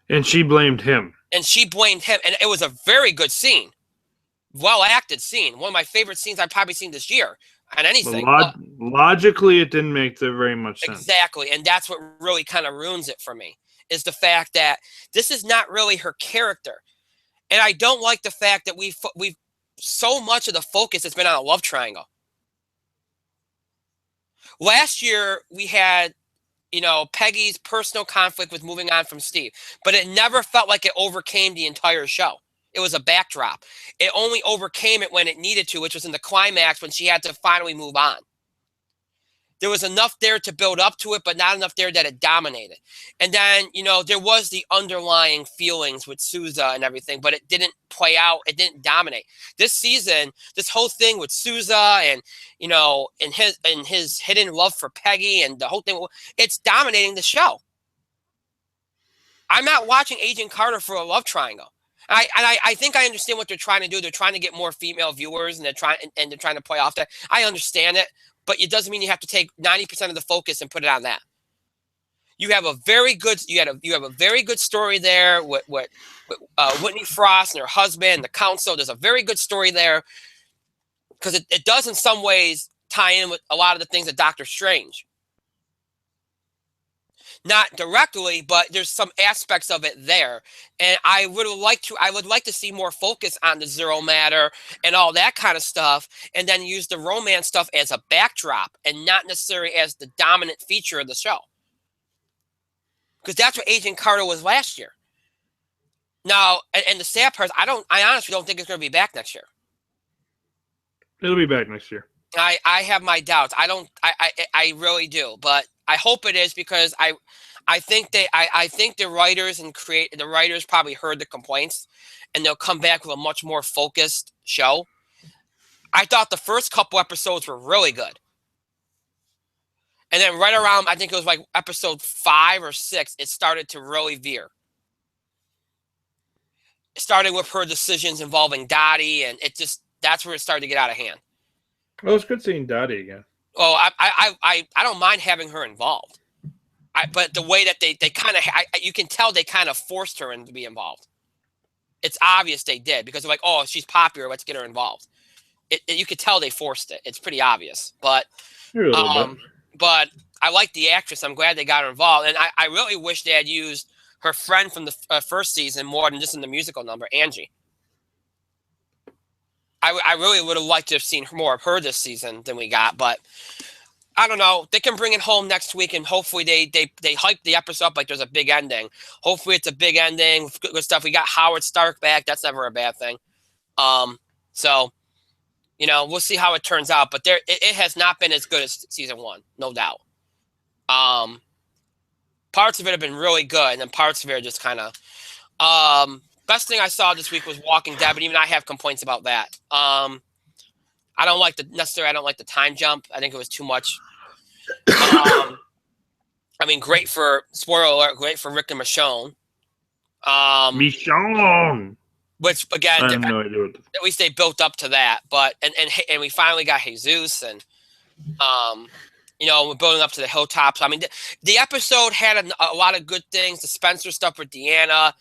[SPEAKER 2] And she blamed him.
[SPEAKER 1] And she blamed him, and it was a very good scene. Well-acted scene. One of my favorite scenes I've probably seen this year. On anything.
[SPEAKER 2] Logically, it didn't make very much sense.
[SPEAKER 1] Exactly, and that's what really kind of ruins it for me, is the fact that this is not really her character. And I don't like the fact that we've so much of the focus has been on a love triangle. Last year, we had, Peggy's personal conflict with moving on from Steve, but it never felt like it overcame the entire show. It was a backdrop. It only overcame it when it needed to, which was in the climax when she had to finally move on. There was enough there to build up to it, but not enough there that it dominated. And then, there was the underlying feelings with Sousa and everything, but it didn't play out. It didn't dominate. This season, this whole thing with Sousa and, and his hidden love for Peggy and the whole thing, it's dominating the show. I'm not watching Agent Carter for a love triangle. I think I understand what they're trying to do. They're trying to get more female viewers, and they're trying to play off that. I understand it, but it doesn't mean you have to take 90% of the focus and put it on that. You have a very good story there with Whitney Frost and her husband, and the council. There's a very good story there because it does in some ways tie in with a lot of the things that Doctor Strange. Not directly, but there's some aspects of it there. And I would like to see more focus on the Zero Matter and all that kind of stuff, and then use the romance stuff as a backdrop and not necessarily as the dominant feature of the show. Because that's what Agent Carter was last year. Now, and the sad part is I honestly don't think it's going to be back next year.
[SPEAKER 2] It'll be back next year.
[SPEAKER 1] I have my doubts. I really do, but I hope it is, because I think the writers and the writers probably heard the complaints, and they'll come back with a much more focused show. I thought the first couple episodes were really good. And then right around, I think it was like episode 5 or 6, it started to really veer. Starting with her decisions involving Dottie, and that's where it started to get out of hand.
[SPEAKER 2] Well, it's good seeing Dottie again.
[SPEAKER 1] Well, I don't mind having her involved. But the way that they kind of, you can tell they kind of forced her to be involved. It's obvious they did, because they're like, oh, she's popular, let's get her involved. You could tell they forced it. It's pretty obvious. But but I like the actress. I'm glad they got her involved. And I really wish they had used her friend from the first season more than just in the musical number, Angie. I really would have liked to have seen more of her this season than we got, but I don't know. They can bring it home next week, and hopefully they hype the episode up like there's a big ending. Hopefully it's a big ending with good stuff. We got Howard Stark back. That's never a bad thing. So, we'll see how it turns out. But it has not been as good as season 1, no doubt. Parts of it have been really good, and then parts of it are just kind of. Best thing I saw this week was Walking Dead, but even I have complaints about that. I don't like the time jump. I think it was too much. Great for, spoiler alert, great for Rick and Michonne.
[SPEAKER 2] Michonne!
[SPEAKER 1] Which, again,
[SPEAKER 2] I have no idea
[SPEAKER 1] at least they built up to that. But and we finally got Jesus, and we're building up to the hilltops. The episode had a lot of good things. The Spencer stuff with Deanna.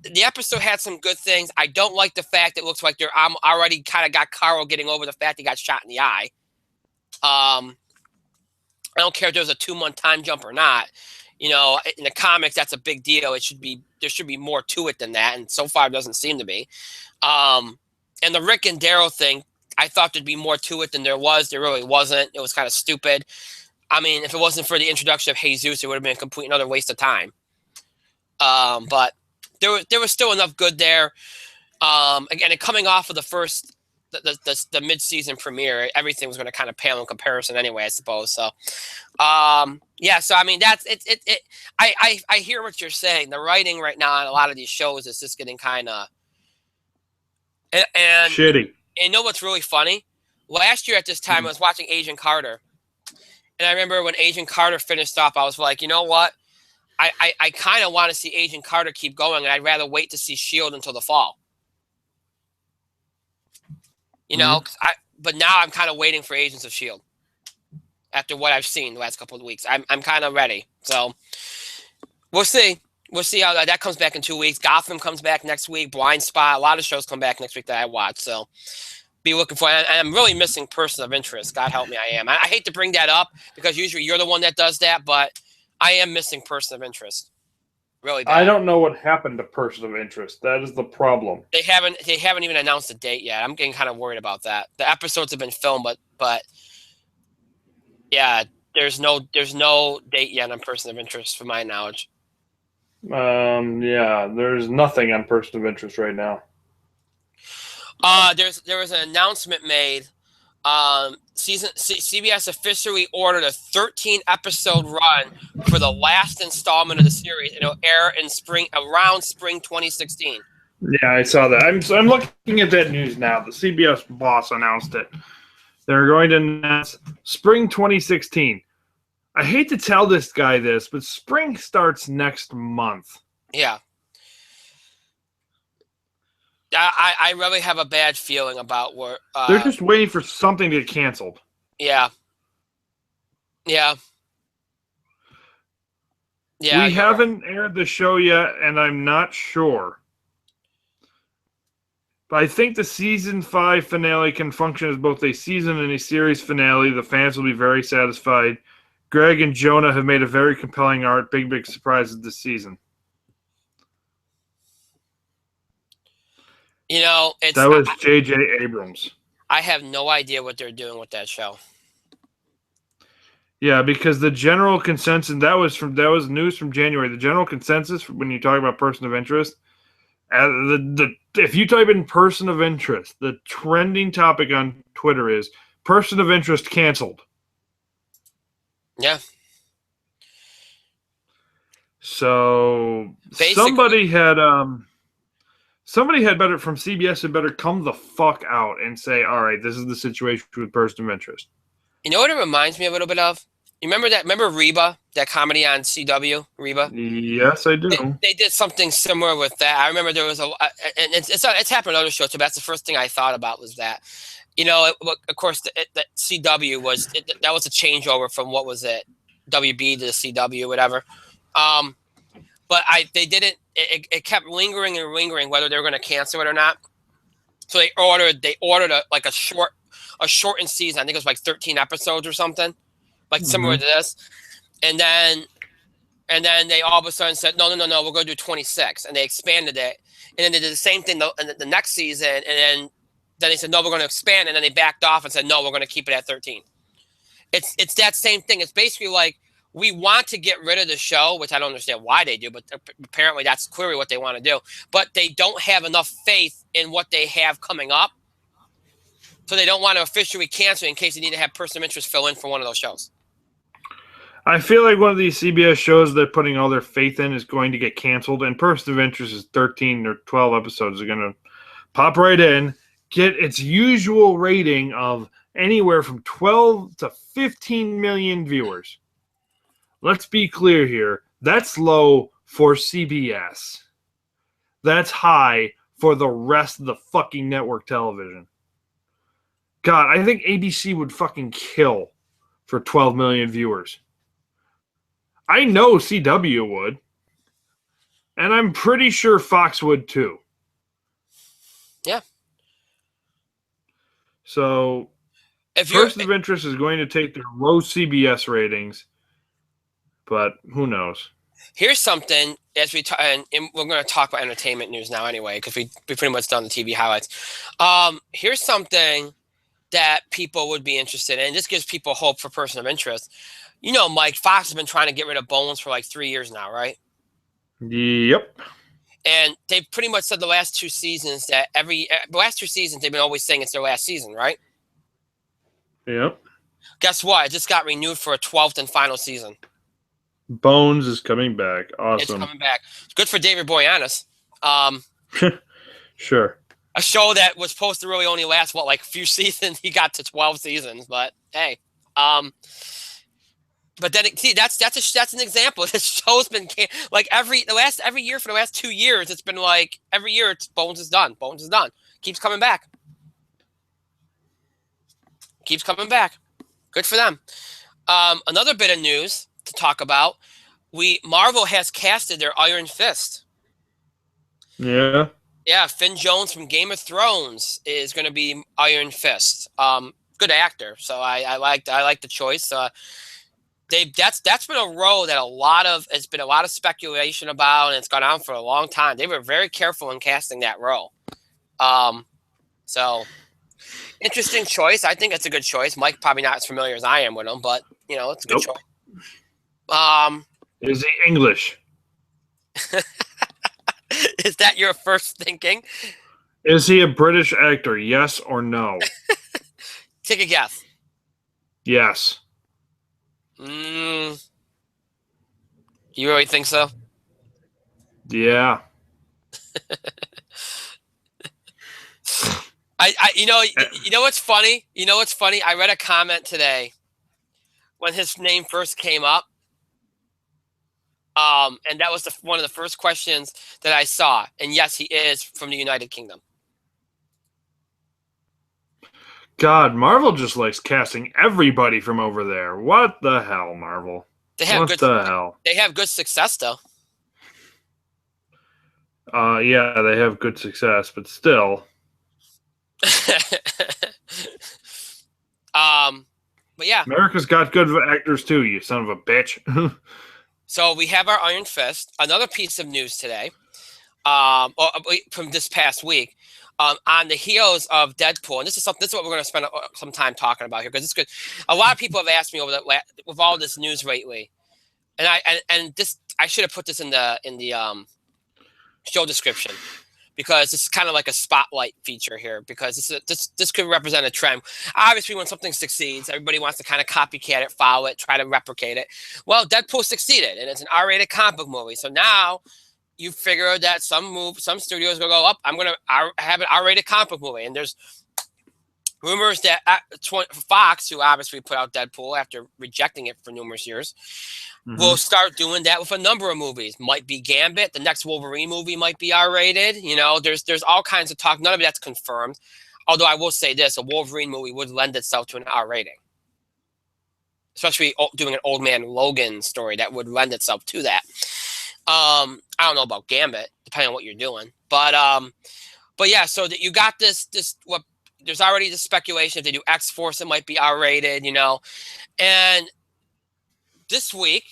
[SPEAKER 1] The episode had some good things. I don't like the fact it looks like I'm already kind of got Carl getting over the fact he got shot in the eye. I don't care if there's a 2-month time jump or not. In the comics, that's a big deal. There should be more to it than that, and so far it doesn't seem to be. And the Rick and Daryl thing, I thought there'd be more to it than there was. There really wasn't. It was kind of stupid. If it wasn't for the introduction of Jesus, it would have been a complete another waste of time. But there was still enough good there. Again, coming off of the first the mid-season premiere, everything was going to kind of pale in comparison anyway, I suppose. So, yeah. So I mean, that's it. I hear what you're saying. The writing right now on a lot of these shows is just getting kind of and
[SPEAKER 2] Shitty.
[SPEAKER 1] you know what's really funny? Last year at this time, I was watching Agent Carter, and I remember when Agent Carter finished up, I was like, you know what? I kind of want to see Agent Carter keep going, and I'd rather wait to see Shield until the fall. You know, but now I'm kind of waiting for Agents of Shield. After what I've seen the last couple of weeks, I'm kind of ready. So we'll see. We'll see how that comes back in 2 weeks. Gotham comes back next week. Blind Spot. A lot of shows come back next week that I watch. So be looking for it. And I'm really missing Person of Interest. God help me, I am. I hate to bring that up because usually you're the one that does that, but I am missing Person of Interest. Really bad.
[SPEAKER 2] I don't know what happened to Person of Interest. That is the problem.
[SPEAKER 1] They haven't even announced a date yet. I'm getting kind of worried about that. The episodes have been filmed, but yeah, there's no date yet on Person of Interest, from my knowledge.
[SPEAKER 2] Yeah, there's nothing on Person of Interest right now.
[SPEAKER 1] There was an announcement made. CBS officially ordered a 13-episode run for the last installment of the series, and it'll air in around spring 2016.
[SPEAKER 2] Yeah, I saw that. I'm looking at that news now. The CBS boss announced it. They're going to announce spring 2016. I hate to tell this guy this, but spring starts next month.
[SPEAKER 1] Yeah. I really have a bad feeling about where
[SPEAKER 2] they're just waiting for something to get canceled.
[SPEAKER 1] Yeah. We
[SPEAKER 2] haven't aired the show yet, and I'm not sure. But I think the season 5 finale can function as both a season and a series finale. The fans will be very satisfied. Greg and Jonah have made a very compelling art. Big surprises this season.
[SPEAKER 1] You know,
[SPEAKER 2] that was J.J. Abrams.
[SPEAKER 1] I have no idea what they're doing with that show.
[SPEAKER 2] Yeah, because the general consensus, that was news from January. The general consensus when you talk about Person of Interest, if you type in Person of Interest, the trending topic on Twitter is Person of Interest canceled.
[SPEAKER 1] Yeah.
[SPEAKER 2] So basically, somebody had better from CBS had better come the fuck out and say, all right, this is the situation with Person of Interest.
[SPEAKER 1] You know what it reminds me a little bit of? You remember Reba, that comedy on CW, Reba?
[SPEAKER 2] Yes, I do.
[SPEAKER 1] They did something similar with that. I remember there was and it's happened on other shows too, but that's the first thing I thought about was that. You know, of course, the CW that was a changeover from what was it, WB to the CW, whatever. But they didn't. It kept lingering and lingering whether they were going to cancel it or not. So they ordered a shortened season. I think it was like 13 episodes or something, like similar to this. And then they all of a sudden said, no, we're going to do 26, and they expanded it. And then they did the same thing the next season, and then they said, no, we're going to expand, and then they backed off and said, no, we're going to keep it at 13. It's that same thing. It's basically like, we want to get rid of the show, which I don't understand why they do, but apparently that's clearly what they want to do. But they don't have enough faith in what they have coming up, so they don't want to officially cancel in case they need to have Person of Interest fill in for one of those shows.
[SPEAKER 2] I feel like one of these CBS shows they're putting all their faith in is going to get canceled, and Person of Interest is 13 or 12 episodes are going to pop right in, get its usual rating of anywhere from 12 to 15 million viewers. Let's be clear here. That's low for CBS. That's high for the rest of the fucking network television. God, I think ABC would fucking kill for 12 million viewers. I know CW would. And I'm pretty sure Fox would too.
[SPEAKER 1] Yeah.
[SPEAKER 2] So, Person of Interest is going to take their low CBS ratings, but who knows?
[SPEAKER 1] Here's something as we and we're going to talk about entertainment news now anyway, because we pretty much done the TV highlights. Here's something that people would be interested in, and this gives people hope for Person of Interest. You know, Mike, Fox has been trying to get rid of Bones for like 3 years now, right?
[SPEAKER 2] Yep.
[SPEAKER 1] And they pretty much said the last 2 seasons that the last 2 seasons they've been always saying it's their last season, right?
[SPEAKER 2] Yep.
[SPEAKER 1] Guess what? It just got renewed for a 12th and final season.
[SPEAKER 2] Bones is coming back.
[SPEAKER 1] It's
[SPEAKER 2] Awesome.
[SPEAKER 1] coming back. It's good for David Boreanaz.
[SPEAKER 2] Sure.
[SPEAKER 1] A show that was supposed to really only last a few seasons. He got to 12 seasons, but hey. But then that's an example. This show's been every year for the last 2 years. It's been like every year Bones is done. Bones is done. Keeps coming back. Keeps coming back. Good for them. Another bit of news to talk about. Marvel has casted their Iron Fist.
[SPEAKER 2] Yeah.
[SPEAKER 1] Yeah, Finn Jones from Game of Thrones is going to be Iron Fist. Good actor, so I like the choice. That's been a role that it's been a lot of speculation about, and it's gone on for a long time. They were very careful in casting that role. So interesting choice. I think it's a good choice. Mike probably not as familiar as I am with him, but it's a good choice.
[SPEAKER 2] Is he English?
[SPEAKER 1] Is that your first thinking?
[SPEAKER 2] Is he a British actor? Yes or no?
[SPEAKER 1] Take a guess.
[SPEAKER 2] Yes.
[SPEAKER 1] You really think so?
[SPEAKER 2] Yeah.
[SPEAKER 1] You know what's funny? You know what's funny? I read a comment today when his name first came up. And that was one of the first questions that I saw. And yes, he is from the United Kingdom.
[SPEAKER 2] God, Marvel just likes casting everybody from over there. What the hell, Marvel? They have
[SPEAKER 1] good success, though.
[SPEAKER 2] Yeah, they have good success, but still.
[SPEAKER 1] But yeah,
[SPEAKER 2] America's got good actors too. You son of a bitch.
[SPEAKER 1] So we have our Iron Fist. Another piece of news today, from this past week, on the heels of Deadpool, and this is what we're going to spend some time talking about here because it's good. A lot of people have asked me with all this news lately, and I should have put this in the show description because it's kind of like a spotlight feature here because this could represent a trend. Obviously, when something succeeds, everybody wants to kind of copycat it, follow it, try to replicate it. Well, Deadpool succeeded, and it's an R-rated comic book movie. So now you figure that some studios will go up. I'm going to have an R-rated comic book movie, and there's rumors that Fox, who obviously put out Deadpool after rejecting it for numerous years, will start doing that with a number of movies. Might be Gambit. The next Wolverine movie might be R-rated. There's all kinds of talk. None of that's confirmed. Although I will say this, a Wolverine movie would lend itself to an R rating. Especially doing an Old Man Logan story that would lend itself to that. I don't know about Gambit, depending on what you're doing. But yeah, so that you got this there's already the speculation if they do X-Force, it might be R-rated, And this week,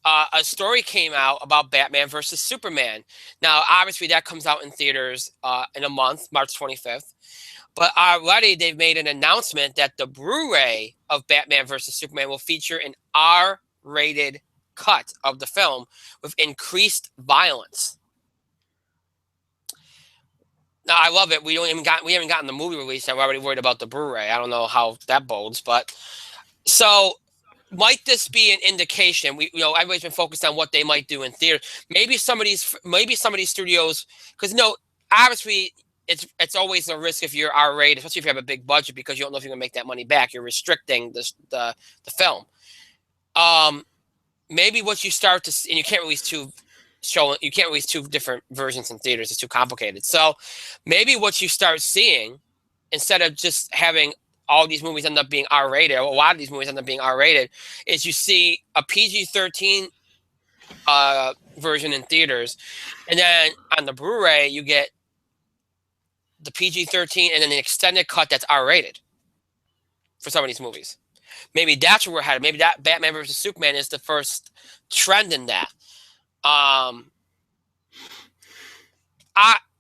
[SPEAKER 1] a story came out about Batman versus Superman. Now, obviously, that comes out in theaters in a month, March 25th. But already they've made an announcement that the Blu-ray of Batman versus Superman will feature an R-rated cut of the film with increased violence. Now, I love it. We haven't gotten the movie release, and we're already worried about the Blu-ray. I don't know how that bodes, but so might this be an indication? Everybody's been focused on what they might do in theater. Maybe some of these studios, because obviously it's always a risk if you're R-rated, especially if you have a big budget, because you don't know if you're gonna make that money back. You're restricting the film. Maybe what you start to see, and you can't release two different versions in theaters. It's too complicated. So maybe what you start seeing, instead of just having all these movies end up being R-rated, or a lot of these movies end up being R-rated, is you see a PG-13 version in theaters, and then on the Blu-ray you get the PG-13 and then the extended cut that's R-rated for some of these movies. Maybe that's where we're headed. Maybe that Batman versus Superman is the first trend in that.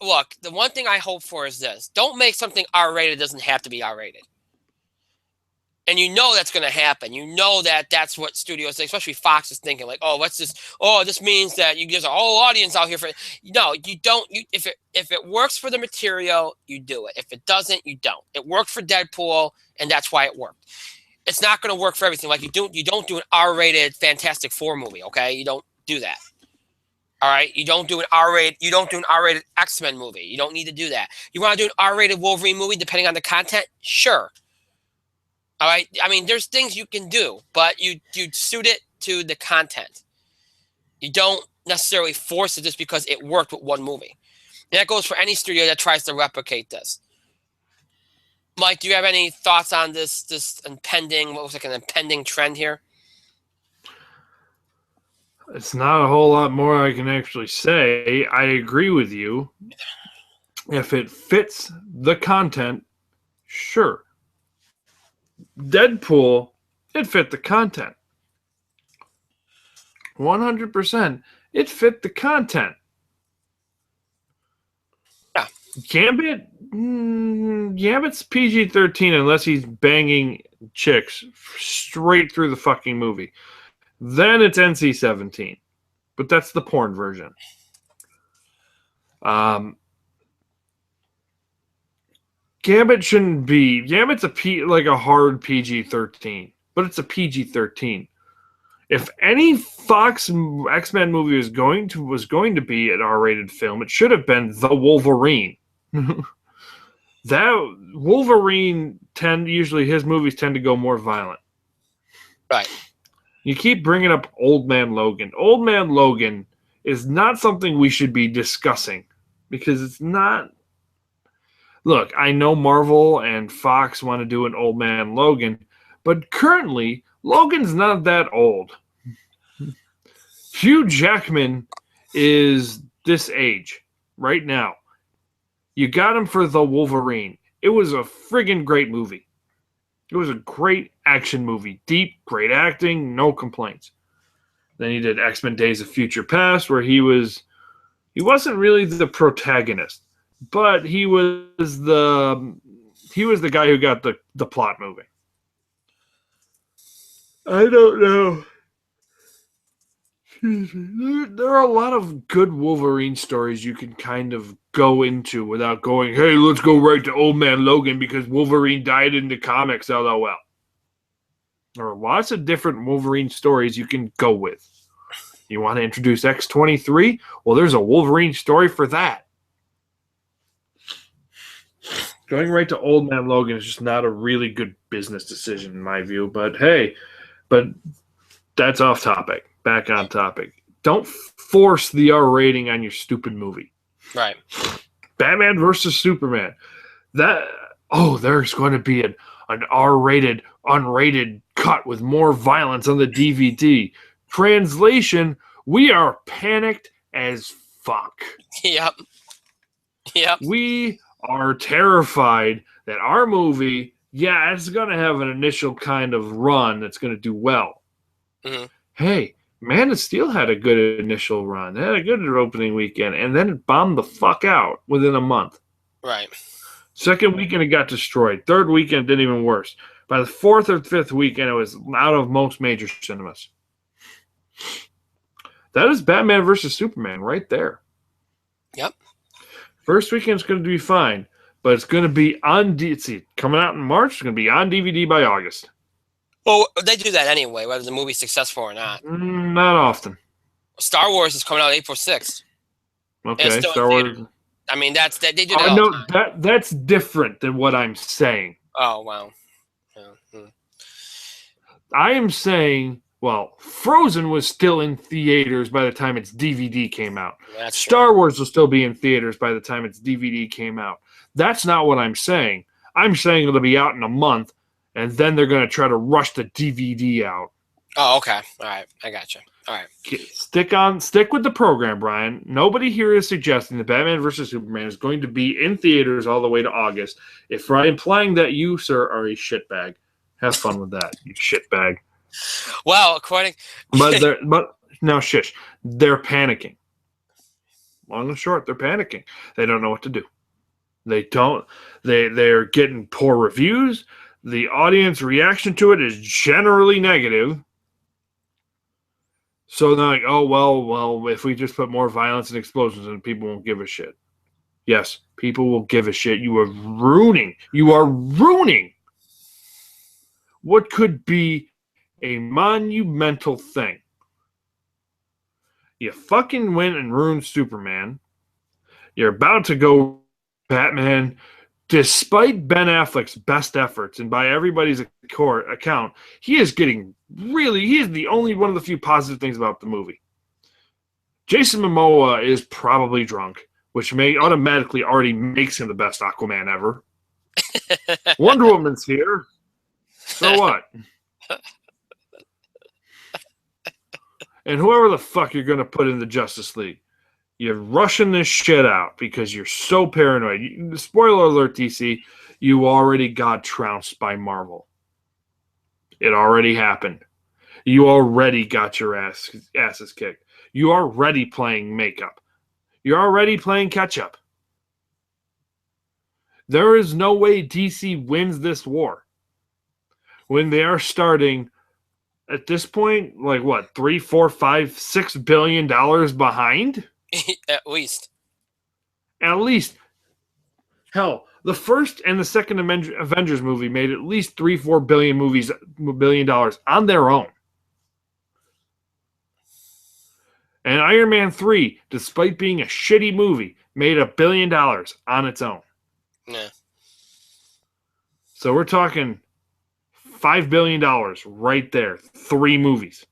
[SPEAKER 1] Look, the one thing I hope for is this: don't make something R-rated that doesn't have to be R-rated. And you know that's going to happen. You know that's what studios, especially Fox, is thinking. Like, oh, what's this? Oh, this means that there's a whole audience out here for it. No, you don't. If it works for the material, you do it. If it doesn't, you don't. It worked for Deadpool, and that's why it worked. It's not going to work for everything. Like you don't do an R-rated Fantastic Four movie. Okay, you don't do that. All right, you don't do an R-rated. You don't do an R-rated X-Men movie. You don't need to do that. You want to do an R-rated Wolverine movie, depending on the content? Sure. All right. I mean, there's things you can do, but you suit it to the content. You don't necessarily force it just because it worked with one movie. And that goes for any studio that tries to replicate this. Mike, do you have any thoughts on this impending, what was like an impending trend here?
[SPEAKER 2] It's not a whole lot more I can actually say. I agree with you. If it fits the content, sure. Deadpool, it fit the content. 100%. It fit the content.
[SPEAKER 1] Yeah.
[SPEAKER 2] Gambit's PG-13 unless he's banging chicks straight through the fucking movie. Then it's NC-17. But that's the porn version. Gambit shouldn't be. Gambit's like a hard PG-13, but it's a PG-13. If any Fox X-Men movie was going to be an R-rated film, it should have been The Wolverine. That Wolverine usually his movies tend to go more violent.
[SPEAKER 1] Right.
[SPEAKER 2] You keep bringing up Old Man Logan. Old Man Logan is not something we should be discussing because it's not. Look, I know Marvel and Fox want to do an Old Man Logan, but currently, Logan's not that old. Hugh Jackman is this age right now. You got him for The Wolverine. It was a friggin' great movie. It was a great action movie. Deep, great acting, no complaints. Then he did X-Men Days of Future Past, where he wasn't really the protagonist. But he was the guy who got the plot moving. I don't know. Excuse me. There are a lot of good Wolverine stories you can kind of go into without going, hey, let's go right to Old Man Logan because Wolverine died in the comics, LOL. There are lots of different Wolverine stories you can go with. You want to introduce X-23? Well, there's a Wolverine story for that. Going right to Old Man Logan is just not a really good business decision in my view. But hey, that's off topic. Back on topic. Don't force the R rating on your stupid movie.
[SPEAKER 1] Right.
[SPEAKER 2] Batman versus Superman. There's going to be an R-rated, unrated cut with more violence on the DVD. Translation, we are panicked as fuck.
[SPEAKER 1] Yep.
[SPEAKER 2] We are terrified that our movie, it's going to have an initial kind of run that's going to do well.
[SPEAKER 1] Mm-hmm.
[SPEAKER 2] Hey, Man of Steel had a good initial run. It had a good opening weekend, and then it bombed the fuck out within a month.
[SPEAKER 1] Right.
[SPEAKER 2] Second weekend, it got destroyed. Third weekend, did even worse. By the fourth or fifth weekend, it was out of most major cinemas. That is Batman versus Superman right there.
[SPEAKER 1] Yep.
[SPEAKER 2] First weekend's going to be fine, but it's going to be on coming out in March. It's going to be on DVD by August.
[SPEAKER 1] Well, they do that anyway, whether the movie's successful or not.
[SPEAKER 2] Not often.
[SPEAKER 1] Star Wars is coming out April 6th.
[SPEAKER 2] Okay, Star Wars.
[SPEAKER 1] I mean, they do that all the time.
[SPEAKER 2] That's different than what I'm saying.
[SPEAKER 1] Oh, wow.
[SPEAKER 2] I am saying, Frozen was still in theaters by the time its DVD came out.
[SPEAKER 1] That's
[SPEAKER 2] Star
[SPEAKER 1] true. Wars
[SPEAKER 2] will still be in theaters by the time its DVD came out. That's not what I'm saying. I'm saying it'll be out in a month, and then they're going to try to rush the DVD out.
[SPEAKER 1] Oh, okay. All right. I got you. All right.
[SPEAKER 2] Stick with the program, Brian. Nobody here is suggesting that Batman vs. Superman is going to be in theaters all the way to August. If I'm implying that you, sir, are a shitbag, have fun with that, you shitbag.
[SPEAKER 1] Well, according...
[SPEAKER 2] but now, shush. They're panicking. Long and short, they're panicking. They don't know what to do. They're getting poor reviews. The audience reaction to it is generally negative. So they're like, oh, well, if we just put more violence and explosions in, people won't give a shit. Yes, people will give a shit. You are ruining what could be a monumental thing. You fucking went and ruined Superman. You're about to go Batman. Despite Ben Affleck's best efforts, and by everybody's account, he is the only one of the few positive things about the movie. Jason Momoa is probably drunk, which may automatically already makes him the best Aquaman ever. Wonder Woman's here. So what? And whoever the fuck you're going to put in the Justice League, you're rushing this shit out because you're so paranoid. Spoiler alert, DC, you already got trounced by Marvel. It already happened. You already got your asses kicked. You are already playing makeup. You're already playing catch-up. There is no way DC wins this war when they are starting at this point, like what, $3, $4, $5, $6 billion behind?
[SPEAKER 1] At least.
[SPEAKER 2] Hell, the first and the second Avengers movie made at least $3, $4 billion on their own. And Iron Man 3, despite being a shitty movie, made $1 billion on its own.
[SPEAKER 1] Yeah.
[SPEAKER 2] So we're talking $5 billion right there. 3 movies.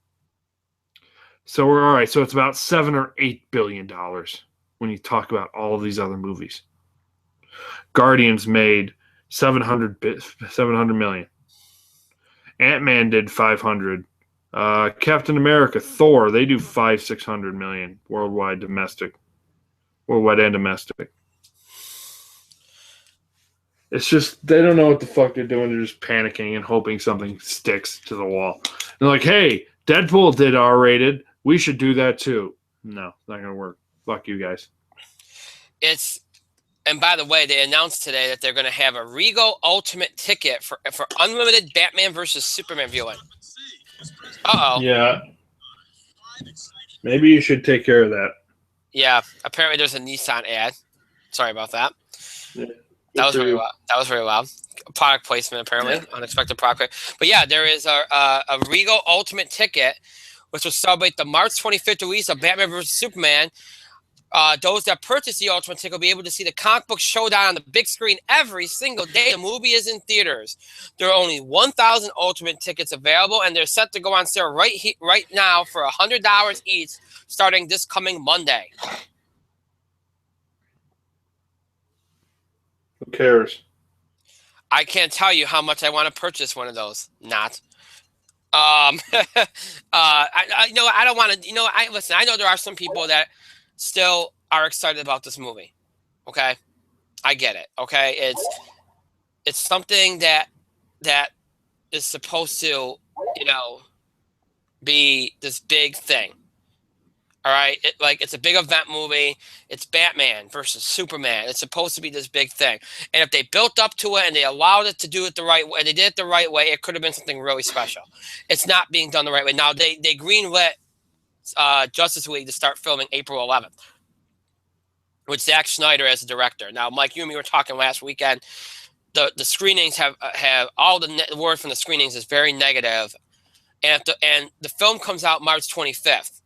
[SPEAKER 2] So we're all right. So it's about $7 or $8 billion when you talk about all of these other movies. Guardians made 700 million. Ant-Man did 500. Captain America, Thor, they do 500-600 million worldwide and domestic. It's just they don't know what the fuck they're doing. They're just panicking and hoping something sticks to the wall. They're like, "Hey, Deadpool did R-rated. We should do that too." No, it's not gonna work. Fuck you guys.
[SPEAKER 1] And by the way, they announced today that they're going to have a Regal Ultimate ticket for unlimited Batman versus Superman viewing. Uh-oh.
[SPEAKER 2] Yeah. Maybe you should take care of that.
[SPEAKER 1] Yeah. Apparently there's a Nissan ad. Sorry about that.
[SPEAKER 2] Yeah,
[SPEAKER 1] that was very loud. Product placement, apparently. Yeah. Unexpected product. But yeah, there is a Regal Ultimate ticket, which will celebrate the March 25th release of Batman vs. Superman. Those that purchase the Ultimate ticket will be able to see the comic book showdown on the big screen every single day the movie is in theaters. There are only 1,000 Ultimate tickets available, and they're set to go on sale right now for $100 each, starting this coming Monday.
[SPEAKER 2] Who cares?
[SPEAKER 1] I can't tell you how much I want to purchase one of those. Not. I don't want to. Listen. I know there are some people that still are excited about this movie. Okay, I get it. Okay, it's something that is supposed to, be this big thing. All right, it's a big event movie. It's Batman versus Superman. It's supposed to be this big thing. And if they built up to it and they allowed it to do it the right way, they did it the right way, it could have been something really special. It's not being done the right way. Now they greenlit Justice League to start filming April 11th, with Zack Snyder as the director. Now, Mike, you and me were talking last weekend. The screenings have all the word from the screenings is very negative, and the film comes out March 25th,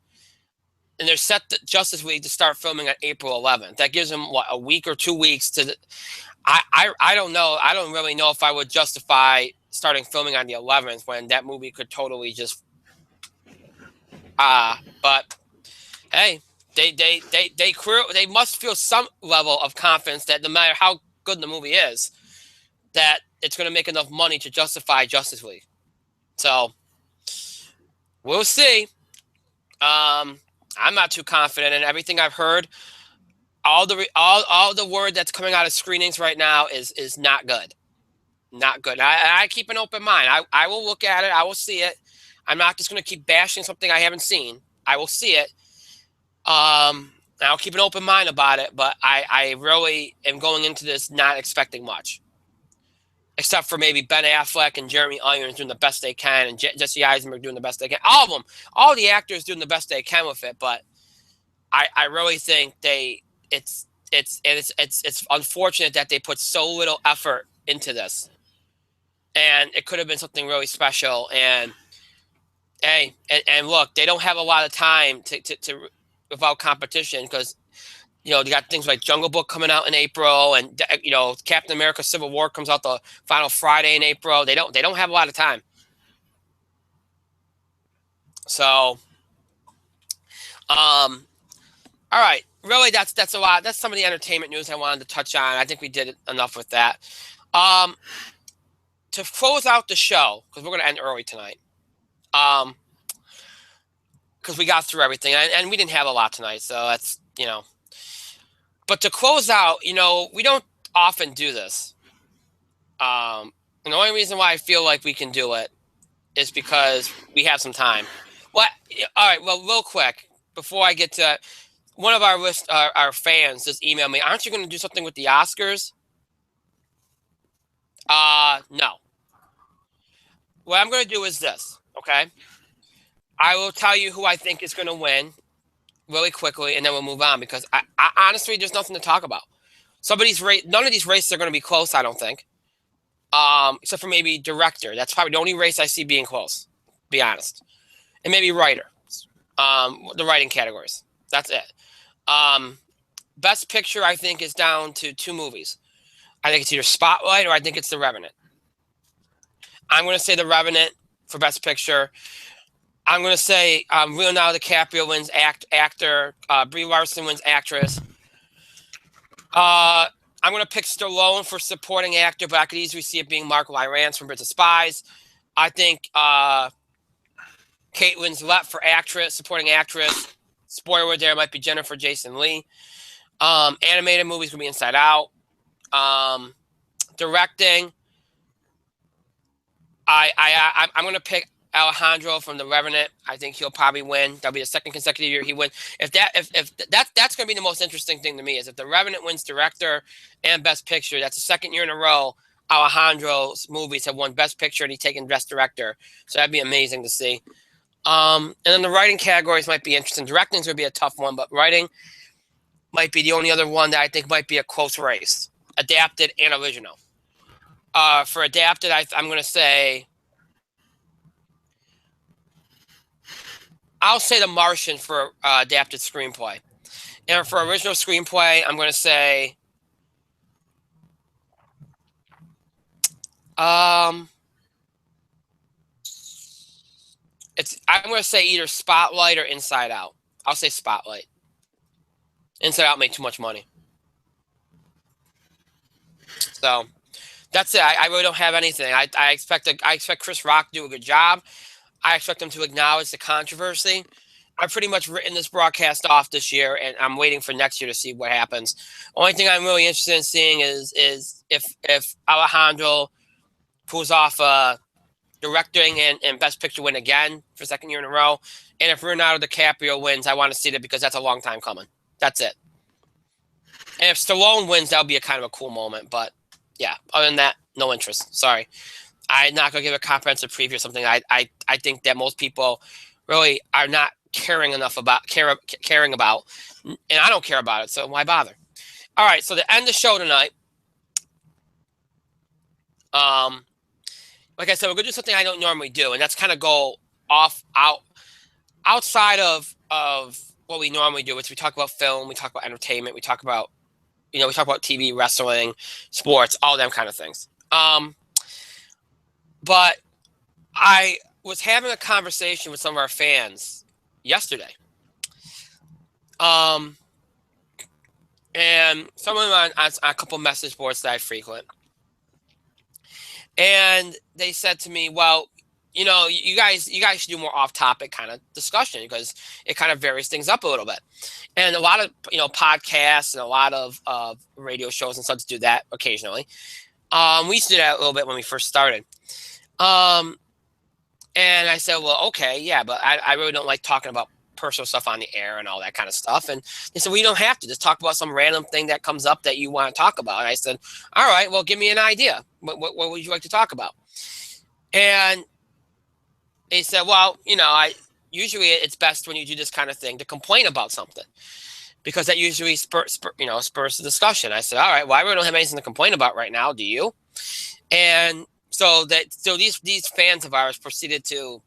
[SPEAKER 1] and they're set Justice League to start filming on April 11th. That gives them a week or 2 weeks to. I don't know. I don't really know if I would justify starting filming on the 11th when that movie could totally just. But hey, they must feel some level of confidence that no matter how good the movie is, that it's going to make enough money to justify Justice League. So we'll see. I'm not too confident in everything I've heard. All the word that's coming out of screenings right now is not good. Not good. I keep an open mind. I will look at it. I will see it. I'm not just going to keep bashing something I haven't seen. I will see it. I'll keep an open mind about it, but I really am going into this not expecting much. except for maybe Ben Affleck and Jeremy Irons doing the best they can, and Jesse Eisenberg doing the best they can. All of them, all the actors doing the best they can with it. But I really think it's unfortunate that they put so little effort into this, and it could have been something really special. And hey, and look, they don't have a lot of time to without competition, because you got things like Jungle Book coming out in April, and Captain America: Civil War comes out the final Friday in April. They don't have a lot of time. So, all right, really, that's a lot. That's some of the entertainment news I wanted to touch on. I think we did enough with that. To close out the show, because we're going to end early tonight. Because we got through everything, and we didn't have a lot tonight, so that's But to close out, we don't often do this. And the only reason why I feel like we can do it is because we have some time. All right. Well, real quick, before I get to one of our fans just emailed me, aren't you going to do something with the Oscars? No. What I'm going to do is this, okay? I will tell you who I think is going to win really quickly, and then we'll move on, because I honestly, there's nothing to talk about. None of these races are going to be close, I don't think. Except for maybe director. That's probably the only race I see being close, to be honest. And maybe writer. The writing categories. That's it. Best Picture, I think, is down to 2 movies. I think it's either Spotlight or I think it's The Revenant. I'm going to say The Revenant for Best Picture. I'm going to say Leonardo DiCaprio wins actor. Brie Larson wins actress. I'm going to pick Stallone for supporting actor, but I could easily see it being Mark Rylance from Bridge of Spies. I think Kate Winslet for supporting actress. Spoiler there, might be Jennifer Jason Leigh. Animated movies going to be Inside Out. Directing, I'm going to pick Alejandro from The Revenant. I think he'll probably win. That'll be the second consecutive year he wins. If that's going to be the most interesting thing to me, is if The Revenant wins director and Best Picture. That's the second year in a row Alejandro's movies have won Best Picture and he's taken Best Director. So that'd be amazing to see. And then the writing categories might be interesting. Directing's going to be a tough one, but writing might be the only other one that I think might be a close race. Adapted and original. For adapted, I'm going to say, I'll say The Martian for adapted screenplay. And for original screenplay, I'm going to say I'm going to say either Spotlight or Inside Out. I'll say Spotlight. Inside Out made too much money. So that's it. I really don't have anything. I expect Chris Rock to do a good job. I expect him to acknowledge the controversy. I've pretty much written this broadcast off this year, and I'm waiting for next year to see what happens. Only thing I'm really interested in seeing is if Alejandro pulls off directing and Best Picture win again for second year in a row. And if Leonardo DiCaprio wins, I want to see that, because that's a long time coming. That's it. And if Stallone wins, that'll be a kind of a cool moment. But yeah, other than that, no interest. Sorry. I'm not going to give a comprehensive preview or something. I think that most people really are not caring about, and I don't care about it, so why bother? All right, so to end the show tonight, like I said, we're going to do something I don't normally do, and that's kind of go outside of what we normally do, which we talk about film, we talk about entertainment, we talk about TV, wrestling, sports, all them kind of things. But I was having a conversation with some of our fans yesterday. And some of them on a couple message boards that I frequent. And they said to me, well, you guys should do more off-topic kind of discussion, because it kind of varies things up a little bit. And a lot of, podcasts and a lot of radio shows and such do that occasionally. We used to do that a little bit when we first started. And I said, well, okay, yeah, but I really don't like talking about personal stuff on the air and all that kind of stuff. And they said, well, you don't have to. Just talk about some random thing that comes up that you want to talk about. And I said, all right, well, give me an idea. What would you like to talk about? And he said, well, usually it's best when you do this kind of thing to complain about something, because that usually spurs the discussion. I said, all right, well, I really don't have anything to complain about right now. Do you? And so these fans of ours proceeded to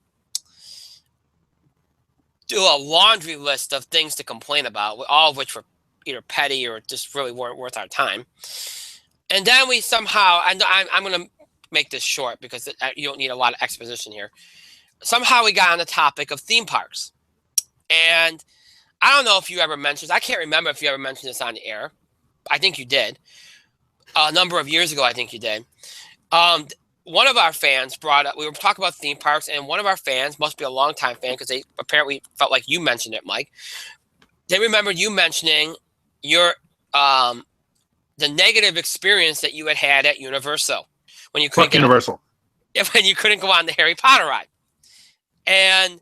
[SPEAKER 1] do a laundry list of things to complain about, all of which were either petty or just really weren't worth our time. And then we somehow, and I'm going to make this short because you don't need a lot of exposition here. Somehow we got on the topic of theme parks. And I don't know if you ever mentioned, I can't remember if you ever mentioned this on the air. I think you did. A number of years ago, I think you did. One of our fans brought up, we were talking about theme parks, and one of our fans, must be a longtime fan because they apparently felt like you mentioned it, Mike. They remembered you mentioning your the negative experience that you had at Universal when you couldn't when you couldn't go on the Harry Potter ride. And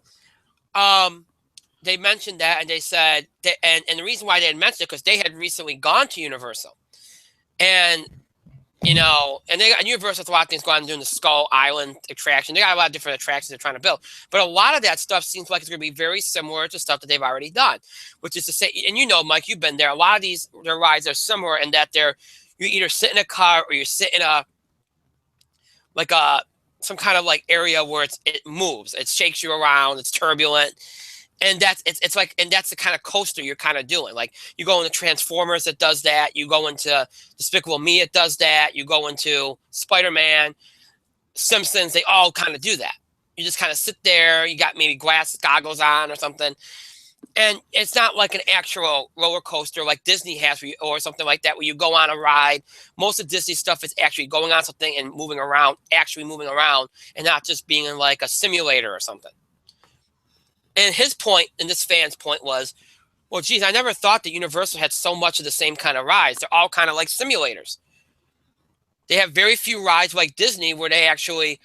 [SPEAKER 1] they mentioned that, and they said and the reason why they had mentioned it because they had recently gone to Universal. And and Universal has a lot of things going on, doing the Skull Island attraction. They got a lot of different attractions they're trying to build. But a lot of that stuff seems like it's going to be very similar to stuff that they've already done, which is to say, and Mike, you've been there. A lot of their rides are similar in that you either sit in a car or you sit in some kind of like area where it moves. It shakes you around. It's turbulent. And that's the kind of coaster you're kind of doing. Like you go into Transformers, it does that. You go into Despicable Me, it does that. You go into Spider-Man, Simpsons, they all kind of do that. You just kind of sit there. You got maybe goggles on or something. And it's not like an actual roller coaster like Disney has or something like that where you go on a ride. Most of Disney stuff is actually going on something and moving around, and not just being in like a simulator or something. And his point, and this fan's point was, well, geez, I never thought that Universal had so much of the same kind of rides. They're all kind of like simulators. They have very few rides like Disney where they actually,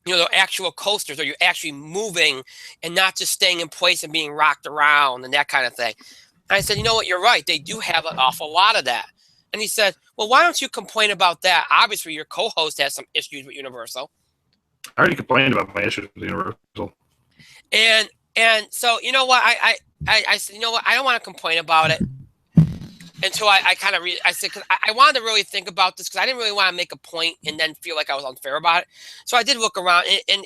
[SPEAKER 1] they're actual coasters, or you're actually moving and not just staying in place and being rocked around and that kind of thing. And I said, you know what, you're right. They do have an awful lot of that. And he said, well, why don't you complain about that? Obviously, your co-host has some issues with Universal.
[SPEAKER 2] I already complained about my issues with Universal.
[SPEAKER 1] And so, you know what, I said, you know what, I don't want to complain about it until I kind of I said, because I wanted to really think about this because I didn't really want to make a point and then feel like I was unfair about it. So I did look around, and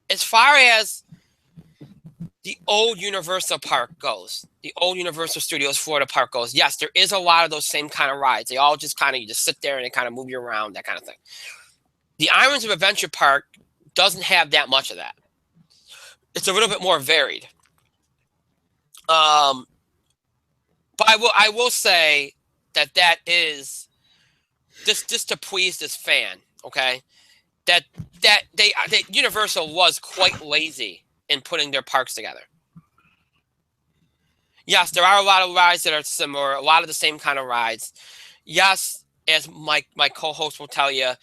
[SPEAKER 1] as far as the old Universal Park goes, the old Universal Studios Florida Park goes, yes, there is a lot of those same kind of rides. They all just you just sit there and they kind of move you around, that kind of thing. The Islands of Adventure Park doesn't have that much of that. It's a little bit more varied. But I will say that is just to please this fan, okay? That Universal was quite lazy in putting their parks together. Yes, there are a lot of rides that are similar, a lot of the same kind of rides. Yes, as my co-host will tell you,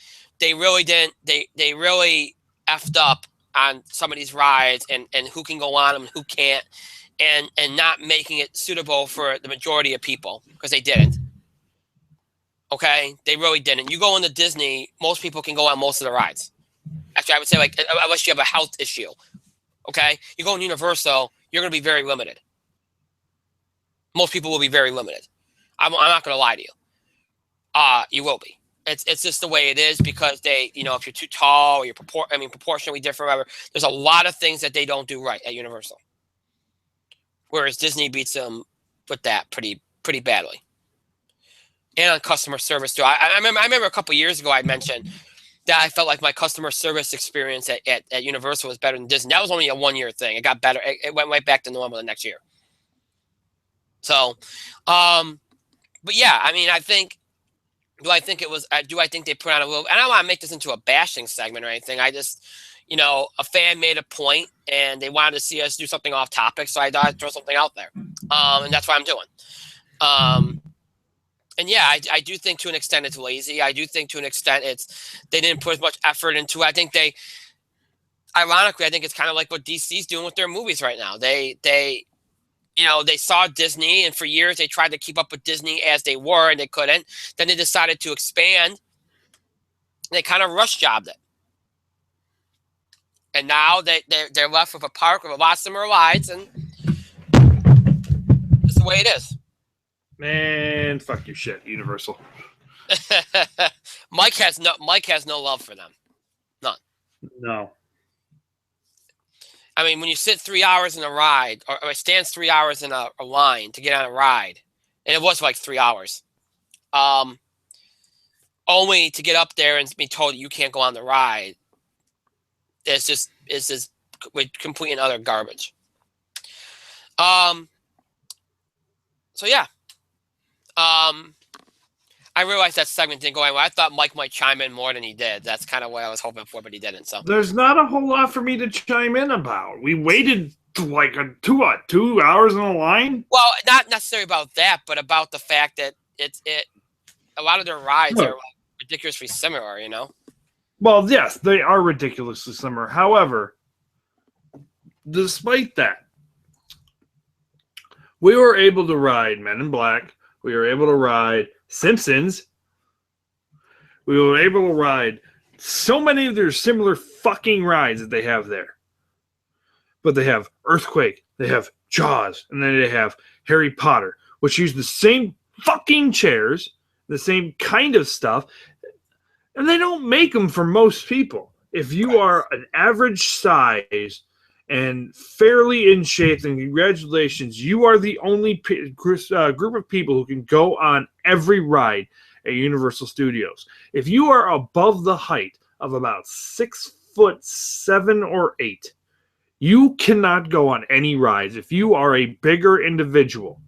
[SPEAKER 1] they really didn't. They really effed up on some of these rides and who can go on them and who can't, and not making it suitable for the majority of people, because they didn't. Okay, they really didn't. You go into Disney, most people can go on most of the rides. Actually, I would say, like, unless you have a health issue. Okay, you go in Universal, you're going to be very limited. Most people will be very limited. I'm not going to lie to you. You will be. It's just the way it is, because they, if you're too tall or you're proportionally different, whatever, there's a lot of things that they don't do right at Universal. Whereas Disney beats them with that pretty badly. And on customer service too. I remember a couple of years ago I mentioned that I felt like my customer service experience at Universal was better than Disney. That was only a 1 year thing. It got better. It went right back to normal the next year. So, but yeah, I think. Do I think they put on a little? I don't want to make this into a bashing segment or anything. I just, a fan made a point and they wanted to see us do something off topic, so I thought I'd throw something out there, and that's what I'm doing. And yeah, I do think to an extent it's lazy. I do think to an extent they didn't put as much effort into it. I think ironically, I think it's kind of like what DC's doing with their movies right now. They saw Disney, and for years they tried to keep up with Disney as they were, and they couldn't. Then they decided to expand They kind of rush jobbed it. And now they're left with a park with a lot of similar rides, and it's the way it is.
[SPEAKER 2] Man, fuck your shit, Universal.
[SPEAKER 1] Mike has no love for them. None.
[SPEAKER 2] No.
[SPEAKER 1] I mean, when you sit 3 hours in a ride, or it stands 3 hours in a line to get on a ride, and it was like 3 hours, only to get up there and be told that you can't go on the ride, it's just with complete and utter garbage. So yeah. I realized that segment didn't go anywhere. I thought Mike might chime in more than he did. That's kind of what I was hoping for, but he didn't. So
[SPEAKER 2] there's not a whole lot for me to chime in about. We waited like 2 hours in a line.
[SPEAKER 1] Well, not necessarily about that, but about the fact that a lot of their rides are like ridiculously similar. You know.
[SPEAKER 2] Well, yes, they are ridiculously similar. However, despite that, we were able to ride Men in Black. We were able to ride Simpsons. We were able to ride so many of their similar fucking rides that they have there. But they have Earthquake, they have Jaws, and then they have Harry Potter, which use the same fucking chairs, the same kind of stuff, and they don't make them for most people. If you are an average size and fairly in shape, then congratulations, you are the only group of people who can go on every ride at Universal Studios. If you are above the height of about 6'7" or 8", you cannot go on any rides if you are a bigger individual.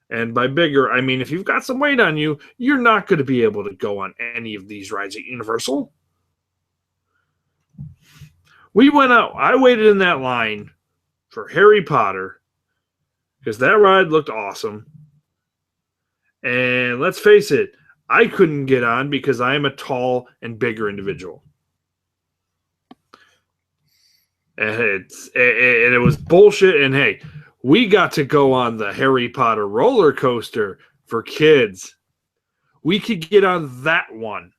[SPEAKER 2] And by bigger, I mean if you've got some weight on you, you're not going to be able to go on any of these rides at Universal. We went out. I waited in that line for Harry Potter because that ride looked awesome. And let's face it, I couldn't get on because I am a tall and bigger individual. And it was bullshit. And hey, we got to go on the Harry Potter roller coaster for kids. We could get on that one.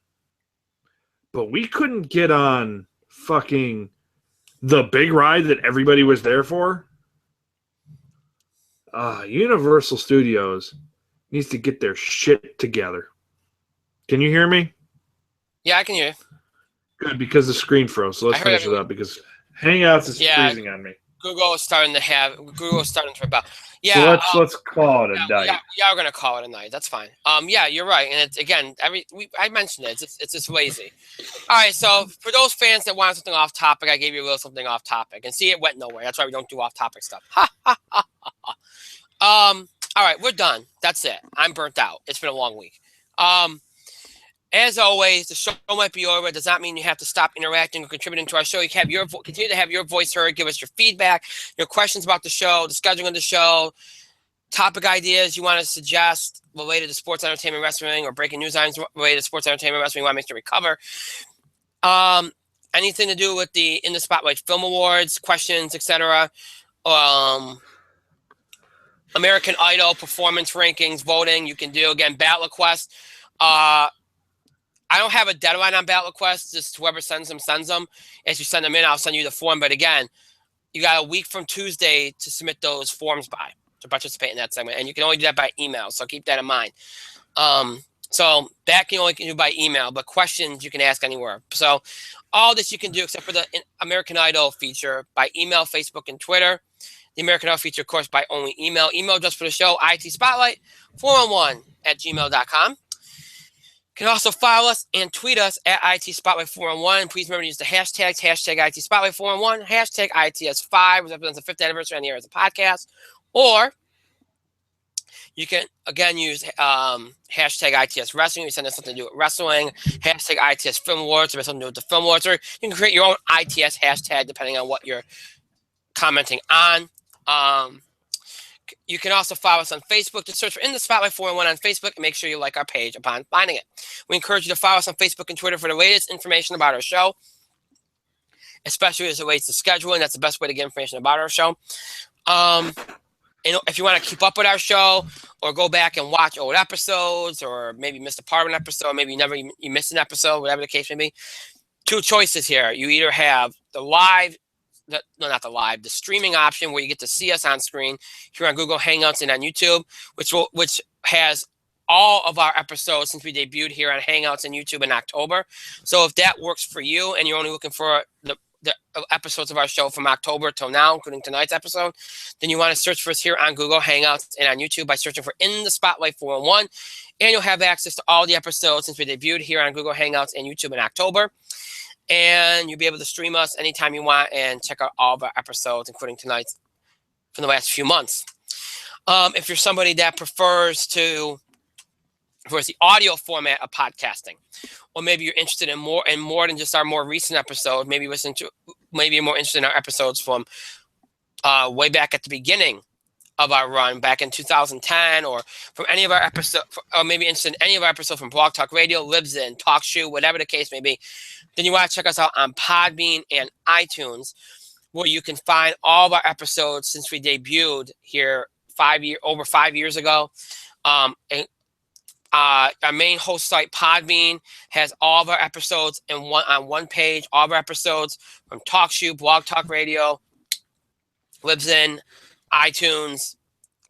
[SPEAKER 2] But we couldn't get on fucking the big ride that everybody was there for. Universal Studios needs to get their shit together. Can you hear me?
[SPEAKER 1] Yeah, I can hear you.
[SPEAKER 2] Good, because the screen froze. So let's finish it up because Hangouts is freezing on me.
[SPEAKER 1] Google is starting to rebel.
[SPEAKER 2] Yeah, so let's call it a night.
[SPEAKER 1] Yeah, we're gonna call it a night. That's fine. Yeah, you're right. And it's again, I mentioned it. It's just lazy. All right. So for those fans that want something off topic, I gave you a little something off topic, and see, it went nowhere. That's why we don't do off topic stuff. All right, we're done. That's it. I'm burnt out. It's been a long week. As always, the show might be over. It does not mean you have to stop interacting or contributing to our show. You can have continue to have your voice heard. Give us your feedback, your questions about the show, the scheduling of the show, topic ideas you want to suggest related to sports, entertainment, wrestling, or breaking news items related to sports, entertainment, wrestling. You want to make sure we cover. Anything to do with the In the Spotlight Film Awards, questions, etc. American Idol performance rankings, voting. You can do again ballot requests. I don't have a deadline on ballot requests. Just whoever sends them. As you send them in, I'll send you the form. But again, you got a week from Tuesday to submit those forms by to participate in that segment. And you can only do that by email. So keep that in mind. So that can only do by email, but questions you can ask anywhere. So all this you can do except for the American Idol feature by email, Facebook, and Twitter. The American Idol feature, of course, by only email. Email just for the show, itspotlight411@gmail.com. You can also follow us and tweet us at itspotlight411. Please remember to use the hashtags, hashtag itspotlight411, hashtag ITS5, which represents the 5th anniversary on the air as a podcast. Or you can, again, use hashtag ITS Wrestling. You send us something to do with wrestling. Hashtag ITS Film Awards. If it's something to do with the Film Awards. Or you can create your own ITS hashtag depending on what you're commenting on. You can also follow us on Facebook. Just search for In the Spotlight 411 on Facebook and make sure you like our page upon finding it. We encourage you to follow us on Facebook and Twitter for the latest information about our show, especially as it relates to scheduling. That's the best way to get information about our show. And if you want to keep up with our show, or go back and watch old episodes, or maybe missed a part of an episode, maybe you missed an episode, whatever the case may be. Two choices here. You either have the live, the streaming option where you get to see us on screen here on Google Hangouts and on YouTube, which has all of our episodes since we debuted here on Hangouts and YouTube in October. So if that works for you and you're only looking for the episodes of our show from October till now, including tonight's episode, then you want to search for us here on Google Hangouts and on YouTube by searching for In the Spotlight 411, and you'll have access to all the episodes since we debuted here on Google Hangouts and YouTube in October. And you'll be able to stream us anytime you want and check out all of our episodes, including tonight's from the last few months. If you're somebody that prefers the audio format of podcasting, or maybe you're interested in more than just our more recent episode, maybe you're more interested in our episodes from way back at the beginning of our run back in 2010, or from any of our episodes, or maybe interested in any of our episodes from Blog Talk Radio, Libsyn, TalkShoe, whatever the case may be, then you want to check us out on Podbean and iTunes, where you can find all of our episodes since we debuted here over 5 years ago. Our main host site, Podbean, has all of our episodes on one page. All of our episodes from TalkShoe, Blog Talk Radio, Libsyn, iTunes,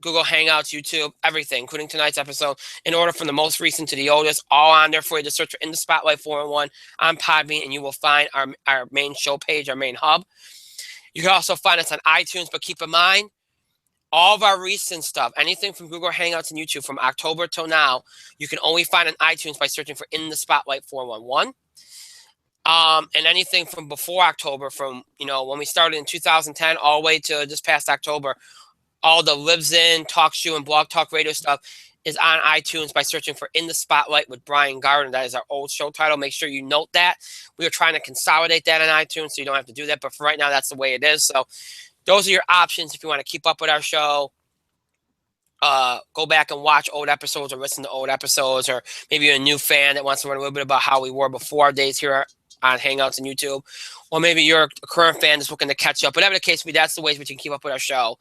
[SPEAKER 1] Google Hangouts, YouTube, everything, including tonight's episode, in order from the most recent to the oldest, all on there for you to search for In the Spotlight 411 on Podbean, and you will find our main show page, our main hub. You can also find us on iTunes, but keep in mind, all of our recent stuff, anything from Google Hangouts and YouTube from October till now, you can only find on iTunes by searching for In the Spotlight 411. And anything from before October, from when we started in 2010 all the way to just past October, all the Libsyn, TalkShoe, and Blog Talk Radio stuff is on iTunes by searching for In the Spotlight with Brian Gardner. That is our old show title. Make sure you note that. We are trying to consolidate that on iTunes, so you don't have to do that. But for right now, that's the way it is. So those are your options if you want to keep up with our show. Go back and watch old episodes or listen to old episodes, or maybe you're a new fan that wants to learn a little bit about how we were before our days here on Hangouts and YouTube, or maybe you're a current fan that's looking to catch up. Whatever the case may be, that's the ways we can keep up with our show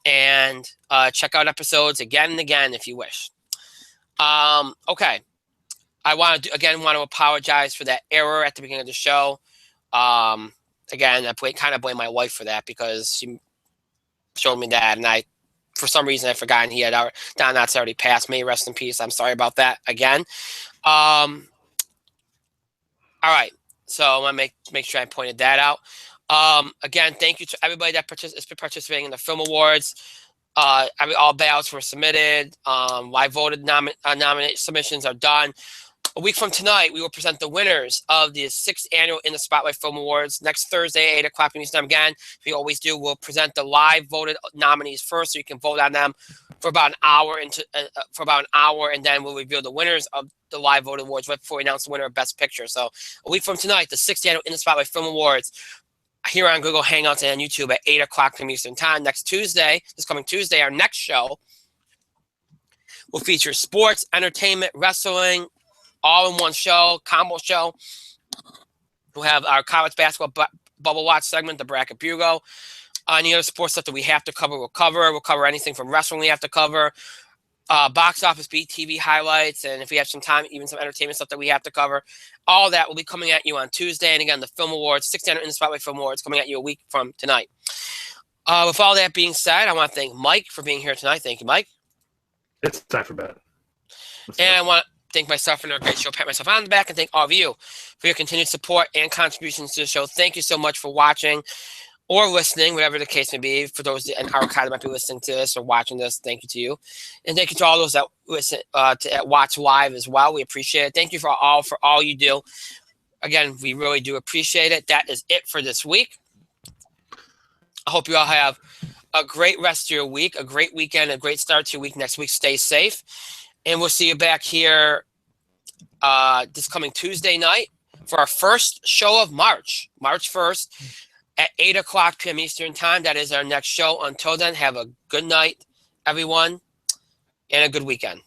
[SPEAKER 1] and check out episodes again and again if you wish. Okay. I want to apologize for that error at the beginning of the show. Again, I kind of blame my wife for that, because she showed me that, and for some reason, I forgot Don Knotts already passed. May he rest in peace. I'm sorry about that again. All right. So I want to make sure I pointed that out. Again, thank you to everybody that is participating in the film awards. All ballots were submitted. Live voted nominate submissions are done. A week from tonight, we will present the winners of the 6th annual In the Spotlight Film Awards. Next Thursday, 8 o'clock Eastern again. We always do. We'll present the live voted nominees first, so you can vote on them for about an hour, and then we'll reveal the winners of the live voted awards right before we announce the winner of Best Picture. So a week from tonight, the 6th annual In the Spotlight Film Awards, here on Google Hangouts and on YouTube at 8 o'clock Eastern Time. This coming Tuesday, our next show will feature sports, entertainment, wrestling, all in one show, combo show. We'll have our college basketball bubble watch segment, the Bracket Bugle. Any other sports stuff that we have to cover, we'll cover. We'll cover anything from wrestling we have to cover. Box office beat, TV highlights, and if we have some time, even some entertainment stuff that we have to cover. All that will be coming at you on Tuesday. And again, the Film Awards, 6th annual In the Spotlight Film Awards, coming at you a week from tonight. With all that being said, I want to thank Mike for being here tonight. Thank you, Mike.
[SPEAKER 2] It's time for bed.
[SPEAKER 1] And I want to thank myself for another great show, pat myself on the back, and thank all of you for your continued support and contributions to the show. Thank you so much for watching or listening, whatever the case may be. For those in our crowd that might be listening to this or watching this, thank you to you. And thank you to all those that listen to watch live as well. We appreciate it. Thank you for all you do. Again, we really do appreciate it. That is it for this week. I hope you all have a great rest of your week, a great weekend, a great start to your week next week. Stay safe. And we'll see you back here this coming Tuesday night for our first show of March 1st at 8 o'clock p.m. Eastern Time. That is our next show. Until then, have a good night, everyone, and a good weekend.